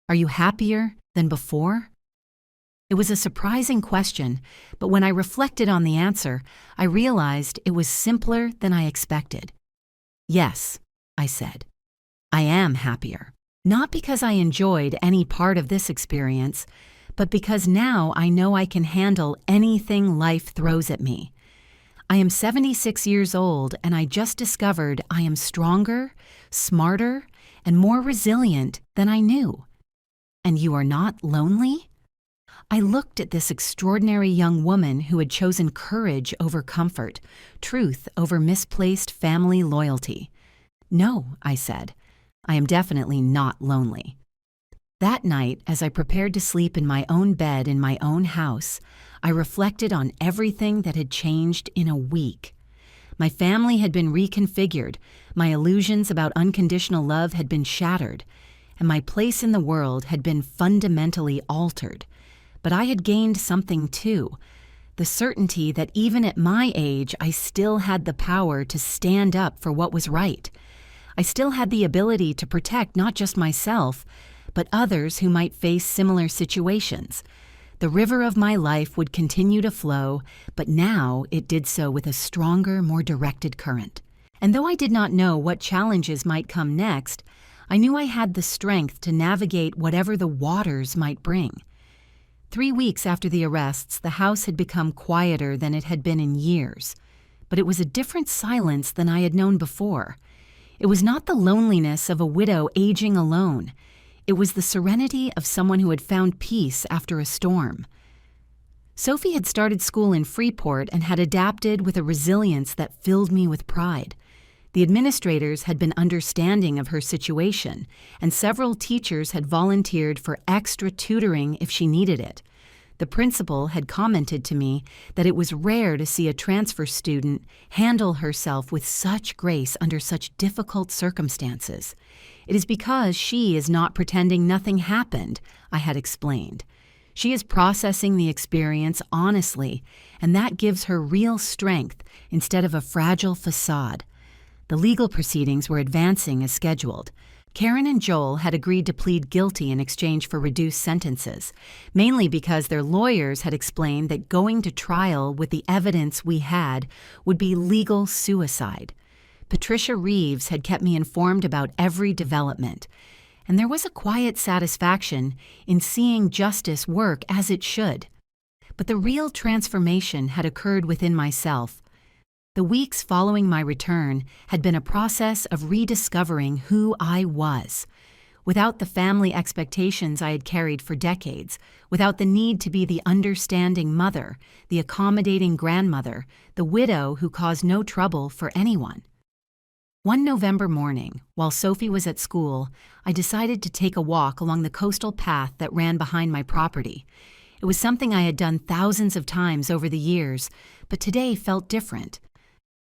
Are you happier than before?" It was a surprising question, but when I reflected on the answer, I realized it was simpler than I expected. "Yes," I said. "I am happier. Not because I enjoyed any part of this experience, but because now I know I can handle anything life throws at me. I am 76 years old, and I just discovered I am stronger, smarter, and more resilient than I knew. And you are not lonely?" I looked at this extraordinary young woman who had chosen courage over comfort, truth over misplaced family loyalty. "No," I said. "I am definitely not lonely." That night, as I prepared to sleep in my own bed in my own house, I reflected on everything that had changed in a week. My family had been reconfigured, my illusions about unconditional love had been shattered, and my place in the world had been fundamentally altered. But I had gained something too, the certainty that even at my age I still had the power to stand up for what was right. I still had the ability to protect not just myself, but others who might face similar situations. The river of my life would continue to flow, but now it did so with a stronger, more directed current. And though I did not know what challenges might come next, I knew I had the strength to navigate whatever the waters might bring. 3 weeks after the arrests, the house had become quieter than it had been in years, but it was a different silence than I had known before. It was not the loneliness of a widow aging alone. It was the serenity of someone who had found peace after a storm. Sophie had started school in Freeport and had adapted with a resilience that filled me with pride. The administrators had been understanding of her situation, and several teachers had volunteered for extra tutoring if she needed it. The principal had commented to me that it was rare to see a transfer student handle herself with such grace under such difficult circumstances. "It is because she is not pretending nothing happened," I had explained. "She is processing the experience honestly, and that gives her real strength instead of a fragile facade." The legal proceedings were advancing as scheduled. Karen and Joel had agreed to plead guilty in exchange for reduced sentences, mainly because their lawyers had explained that going to trial with the evidence we had would be legal suicide. Patricia Reeves had kept me informed about every development, and there was a quiet satisfaction in seeing justice work as it should. But the real transformation had occurred within myself. The weeks following my return had been a process of rediscovering who I was. Without the family expectations I had carried for decades, without the need to be the understanding mother, the accommodating grandmother, the widow who caused no trouble for anyone. One November morning, while Sophie was at school, I decided to take a walk along the coastal path that ran behind my property. It was something I had done thousands of times over the years, but today felt different.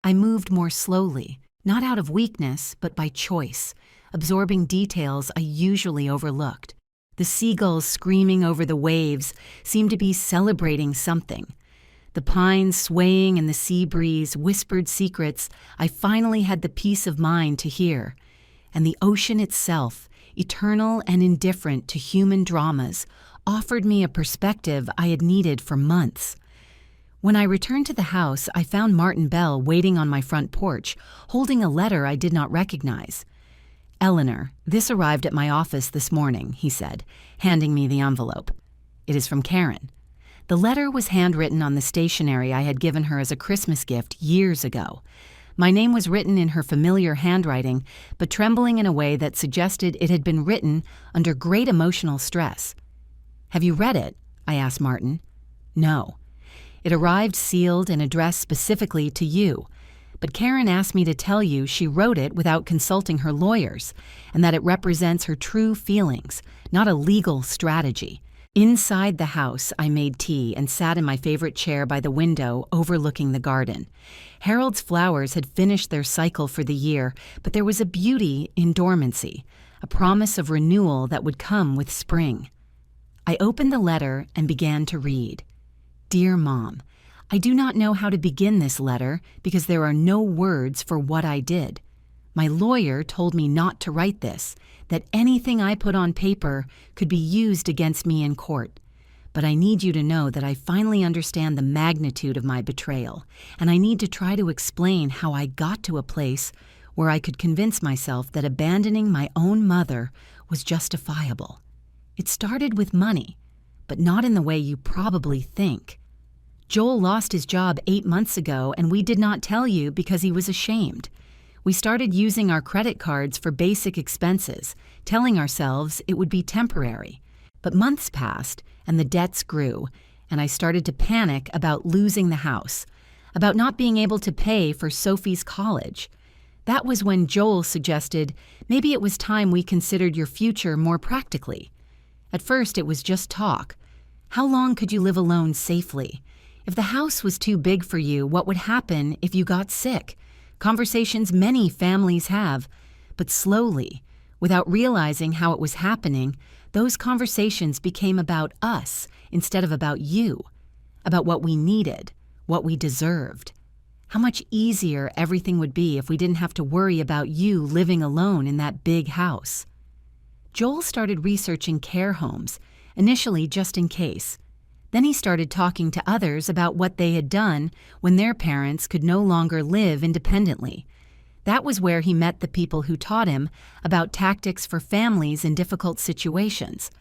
I moved more slowly, not out of weakness, but by choice, absorbing details I usually overlooked. The seagulls screaming over the waves seemed to be celebrating something. The pines swaying in the sea breeze whispered secrets I finally had the peace of mind to hear. And the ocean itself, eternal and indifferent to human dramas, offered me a perspective I had needed for months. When I returned to the house, I found Martin Bell waiting on my front porch, holding a letter I did not recognize. "Eleanor, this arrived at my office this morning," he said, handing me the envelope. "It is from Karen." The letter was handwritten on the stationery I had given her as a Christmas gift years ago. My name was written in her familiar handwriting, but trembling in a way that suggested it had been written under great emotional stress. "Have you read it?" I asked Martin. "No. It arrived sealed and addressed specifically to you. But Karen asked me to tell you she wrote it without consulting her lawyers, and that it represents her true feelings, not a legal strategy." Inside the house, I made tea and sat in my favorite chair by the window overlooking the garden. Harold's flowers had finished their cycle for the year, but there was a beauty in dormancy, a promise of renewal that would come with spring. I opened the letter and began to read. "Dear Mom, I do not know how to begin this letter because there are no words for what I did. My lawyer told me not to write this, that anything I put on paper could be used against me in court. But I need you to know that I finally understand the magnitude of my betrayal, and I need to try to explain how I got to a place where I could convince myself that abandoning my own mother was justifiable. It started with money, but not in the way you probably think. Joel lost his job 8 months ago, and we did not tell you because he was ashamed. We started using our credit cards for basic expenses, telling ourselves it would be temporary. But months passed, and the debts grew, and I started to panic about losing the house, about not being able to pay for Sophie's college. That was when Joel suggested maybe it was time we considered your future more practically. At first, it was just talk. How long could you live alone safely? If the house was too big for you, what would happen if you got sick? Conversations many families have, but slowly, without realizing how it was happening, those conversations became about us instead of about you, about what we needed, what we deserved. How much easier everything would be if we didn't have to worry about you living alone in that big house. Joel started researching care homes, initially just in case. Then he started talking to others about what they had done when their parents could no longer live independently. That was where he met the people who taught him about tactics for families in difficult situations.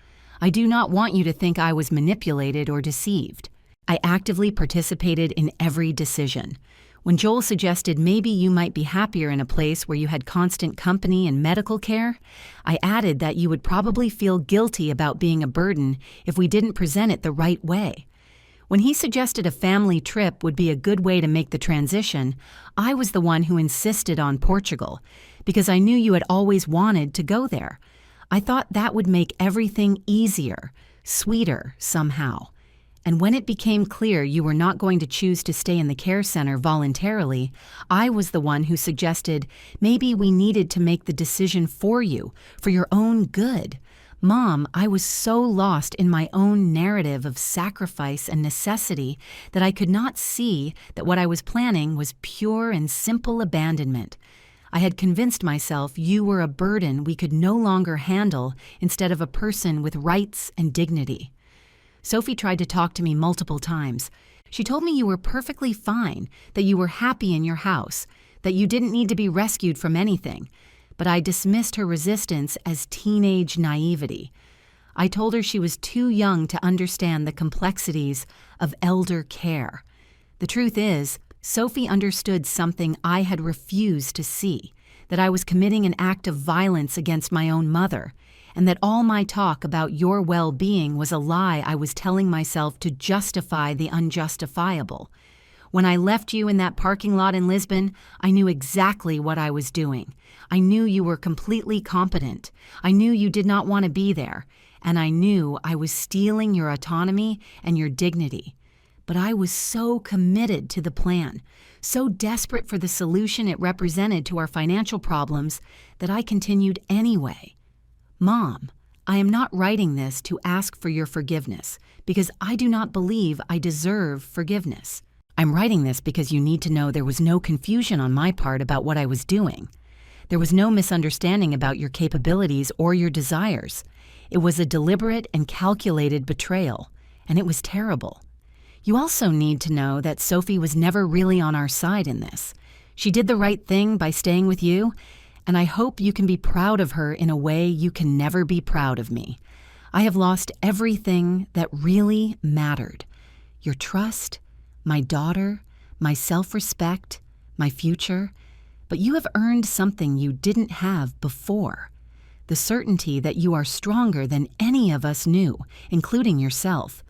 I do not want you to think I was manipulated or deceived. I actively participated in every decision. When Joel suggested maybe you might be happier in a place where you had constant company and medical care, I added that you would probably feel guilty about being a burden if we didn't present it the right way. When he suggested a family trip would be a good way to make the transition, I was the one who insisted on Portugal, because I knew you had always wanted to go there. I thought that would make everything easier, sweeter somehow. And when it became clear you were not going to choose to stay in the care center voluntarily, I was the one who suggested maybe we needed to make the decision for you, for your own good. Mom, I was so lost in my own narrative of sacrifice and necessity that I could not see that what I was planning was pure and simple abandonment. I had convinced myself you were a burden we could no longer handle instead of a person with rights and dignity. Sophie tried to talk to me multiple times. She told me you were perfectly fine, that you were happy in your house, that you didn't need to be rescued from anything. But I dismissed her resistance as teenage naivety. I told her she was too young to understand the complexities of elder care. The truth is, Sophie understood something I had refused to see, that I was committing an act of violence against my own mother, and that all my talk about your well-being was a lie I was telling myself to justify the unjustifiable. When I left you in that parking lot in Lisbon, I knew exactly what I was doing. I knew you were completely competent. I knew you did not want to be there, and I knew I was stealing your autonomy and your dignity. But I was so committed to the plan, so desperate for the solution it represented to our financial problems, that I continued anyway. Mom, I am not writing this to ask for your forgiveness, because I do not believe I deserve forgiveness. I'm writing this because you need to know there was no confusion on my part about what I was doing. There was no misunderstanding about your capabilities or your desires. It was a deliberate and calculated betrayal, and it was terrible. You also need to know that Sophie was never really on our side in this. She did the right thing by staying with you, and I hope you can be proud of her in a way you can never be proud of me. I have lost everything that really mattered. Your trust, my daughter, my self-respect, my future, but you have earned something you didn't have before. The certainty that you are stronger than any of us knew, including yourself.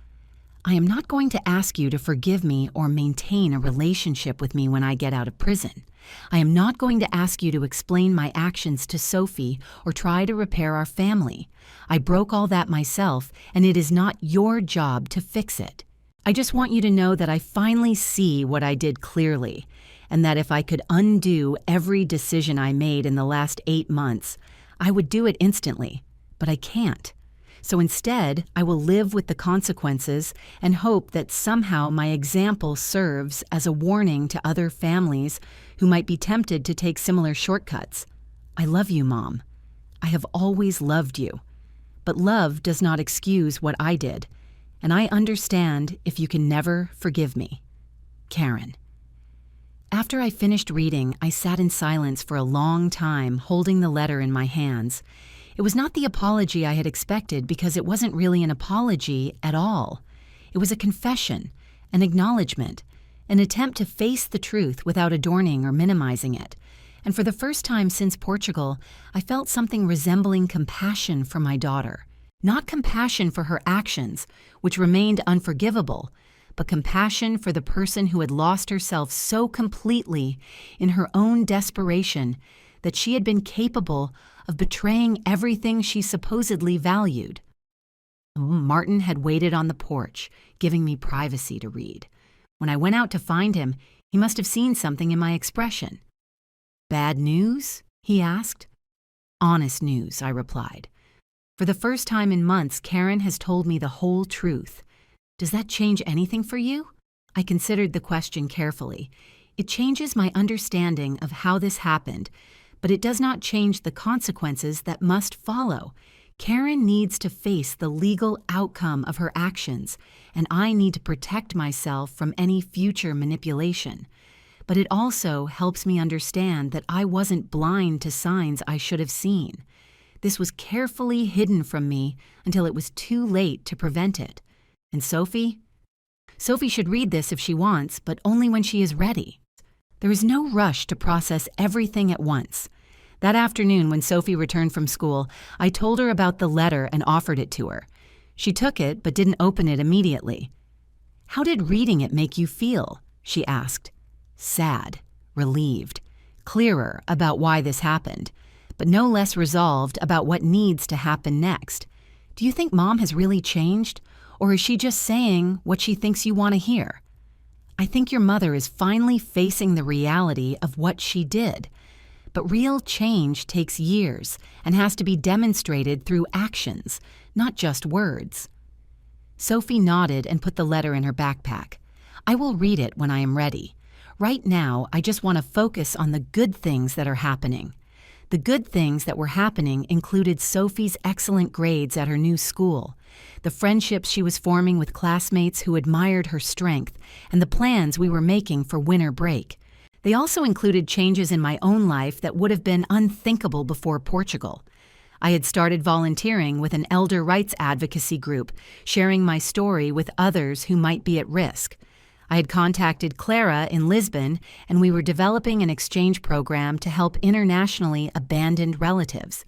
I am not going to ask you to forgive me or maintain a relationship with me when I get out of prison. I am not going to ask you to explain my actions to Sophie or try to repair our family. I broke all that myself, and it is not your job to fix it. I just want you to know that I finally see what I did clearly, and that if I could undo every decision I made in the last 8 months, I would do it instantly, but I can't. So instead, I will live with the consequences and hope that somehow my example serves as a warning to other families who might be tempted to take similar shortcuts. I love you, Mom. I have always loved you. But love does not excuse what I did, and I understand if you can never forgive me. Karen. After I finished reading, I sat in silence for a long time, holding the letter in my hands. It was not the apology I had expected because it wasn't really an apology at all. It was a confession, an acknowledgement, an attempt to face the truth without adorning or minimizing it. And for the first time since Portugal, I felt something resembling compassion for my daughter. Not compassion for her actions, which remained unforgivable, but compassion for the person who had lost herself so completely in her own desperation that she had been capable of betraying everything she supposedly valued. Martin had waited on the porch, giving me privacy to read. When I went out to find him, he must have seen something in my expression. "Bad news?" he asked. "Honest news," I replied. "For the first time in months, Karen has told me the whole truth. Does that change anything for you?" I considered the question carefully. It changes my understanding of how this happened, but it does not change the consequences that must follow. Karen needs to face the legal outcome of her actions, and I need to protect myself from any future manipulation. But it also helps me understand that I wasn't blind to signs I should have seen. This was carefully hidden from me until it was too late to prevent it. And Sophie? Sophie should read this if she wants, but only when she is ready. There is no rush to process everything at once. That afternoon, when Sophie returned from school, I told her about the letter and offered it to her. She took it, but didn't open it immediately. "How did reading it make you feel?" she asked. Sad, relieved, clearer about why this happened, but no less resolved about what needs to happen next. "Do you think Mom has really changed, or is she just saying what she thinks you want to hear?" "I think your mother is finally facing the reality of what she did. But real change takes years and has to be demonstrated through actions, not just words." Sophie nodded and put the letter in her backpack. "I will read it when I am ready. Right now, I just want to focus on the good things that are happening." The good things that were happening included Sophie's excellent grades at her new school, the friendships she was forming with classmates who admired her strength, and the plans we were making for winter break. They also included changes in my own life that would have been unthinkable before Portugal. I had started volunteering with an elder rights advocacy group, sharing my story with others who might be at risk. I had contacted Clara in Lisbon, and we were developing an exchange program to help internationally abandoned relatives.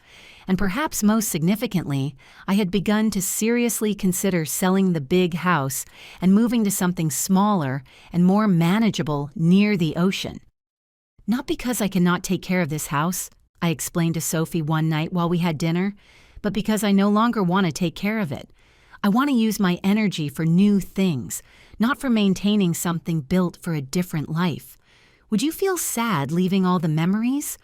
And perhaps most significantly, I had begun to seriously consider selling the big house and moving to something smaller and more manageable near the ocean. "Not because I cannot take care of this house," I explained to Sophie one night while we had dinner, "but because I no longer want to take care of it. I want to use my energy for new things, not for maintaining something built for a different life. Would you feel sad leaving all the memories?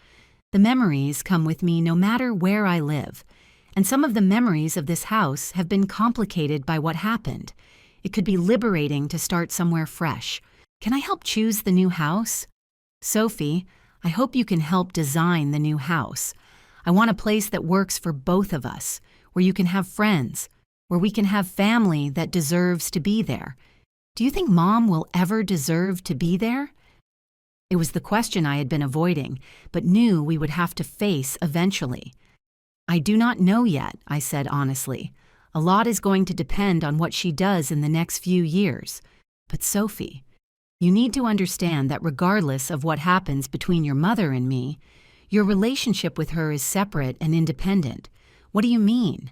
The memories come with me no matter where I live, And some of the memories of this house have been complicated by what happened. It could be liberating to start somewhere fresh. Can I help choose the new house? Sophie, I hope you can help design the new house. I want a place that works for both of us, where you can have friends, where we can have family that deserves to be there. Do you think Mom will ever deserve to be there? It was the question I had been avoiding, but knew we would have to face eventually. I do not know yet, I said honestly. A lot is going to depend on what she does in the next few years. But Sophie, you need to understand that regardless of what happens between your mother and me, your relationship with her is separate and independent. What do you mean?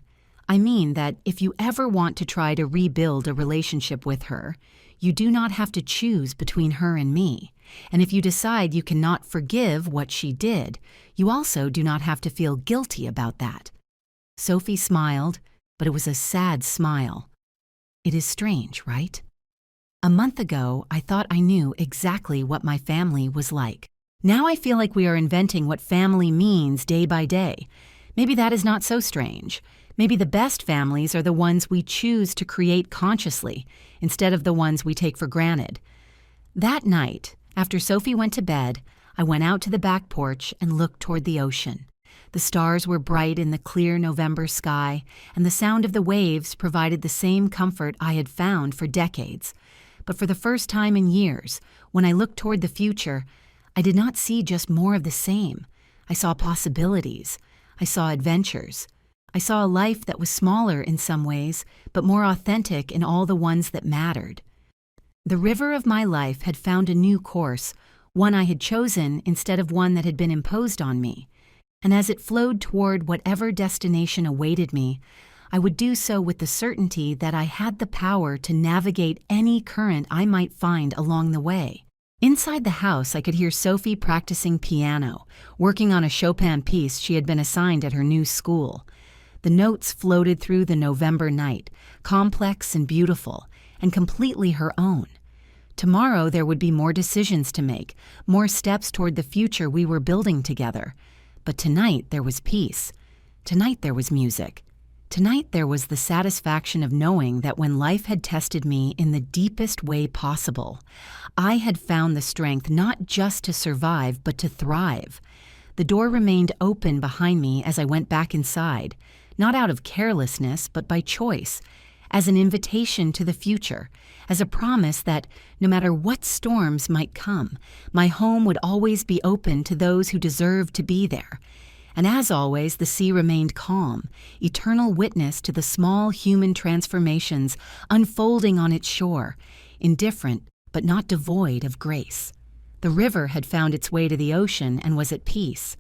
I mean that if you ever want to try to rebuild a relationship with her, you do not have to choose between her and me. And if you decide you cannot forgive what she did, you also do not have to feel guilty about that. Sophie smiled, but it was a sad smile. It is strange, right? A month ago, I thought I knew exactly what my family was like. Now I feel like we are inventing what family means day by day. Maybe that is not so strange. Maybe the best families are the ones we choose to create consciously, instead of the ones we take for granted. That night, after Sophie went to bed, I went out to the back porch and looked toward the ocean. The stars were bright in the clear November sky, and the sound of the waves provided the same comfort I had found for decades. But for the first time in years, when I looked toward the future, I did not see just more of the same. I saw possibilities. I saw adventures. I saw a life that was smaller in some ways, but more authentic in all the ones that mattered. The river of my life had found a new course, one I had chosen instead of one that had been imposed on me. And as it flowed toward whatever destination awaited me, I would do so with the certainty that I had the power to navigate any current I might find along the way. Inside the house, I could hear Sophie practicing piano, working on a Chopin piece she had been assigned at her new school. The notes floated through the November night, complex and beautiful, and completely her own. Tomorrow there would be more decisions to make, more steps toward the future we were building together. But tonight there was peace. Tonight there was music. Tonight there was the satisfaction of knowing that when life had tested me in the deepest way possible, I had found the strength not just to survive, but to thrive. The door remained open behind me as I went back inside, not out of carelessness, but by choice, as an invitation to the future, as a promise that no matter what storms might come, my home would always be open to those who deserved to be there. And as always, the sea remained calm, eternal witness to the small human transformations unfolding on its shore, indifferent but not devoid of grace. The river had found its way to the ocean and was at peace.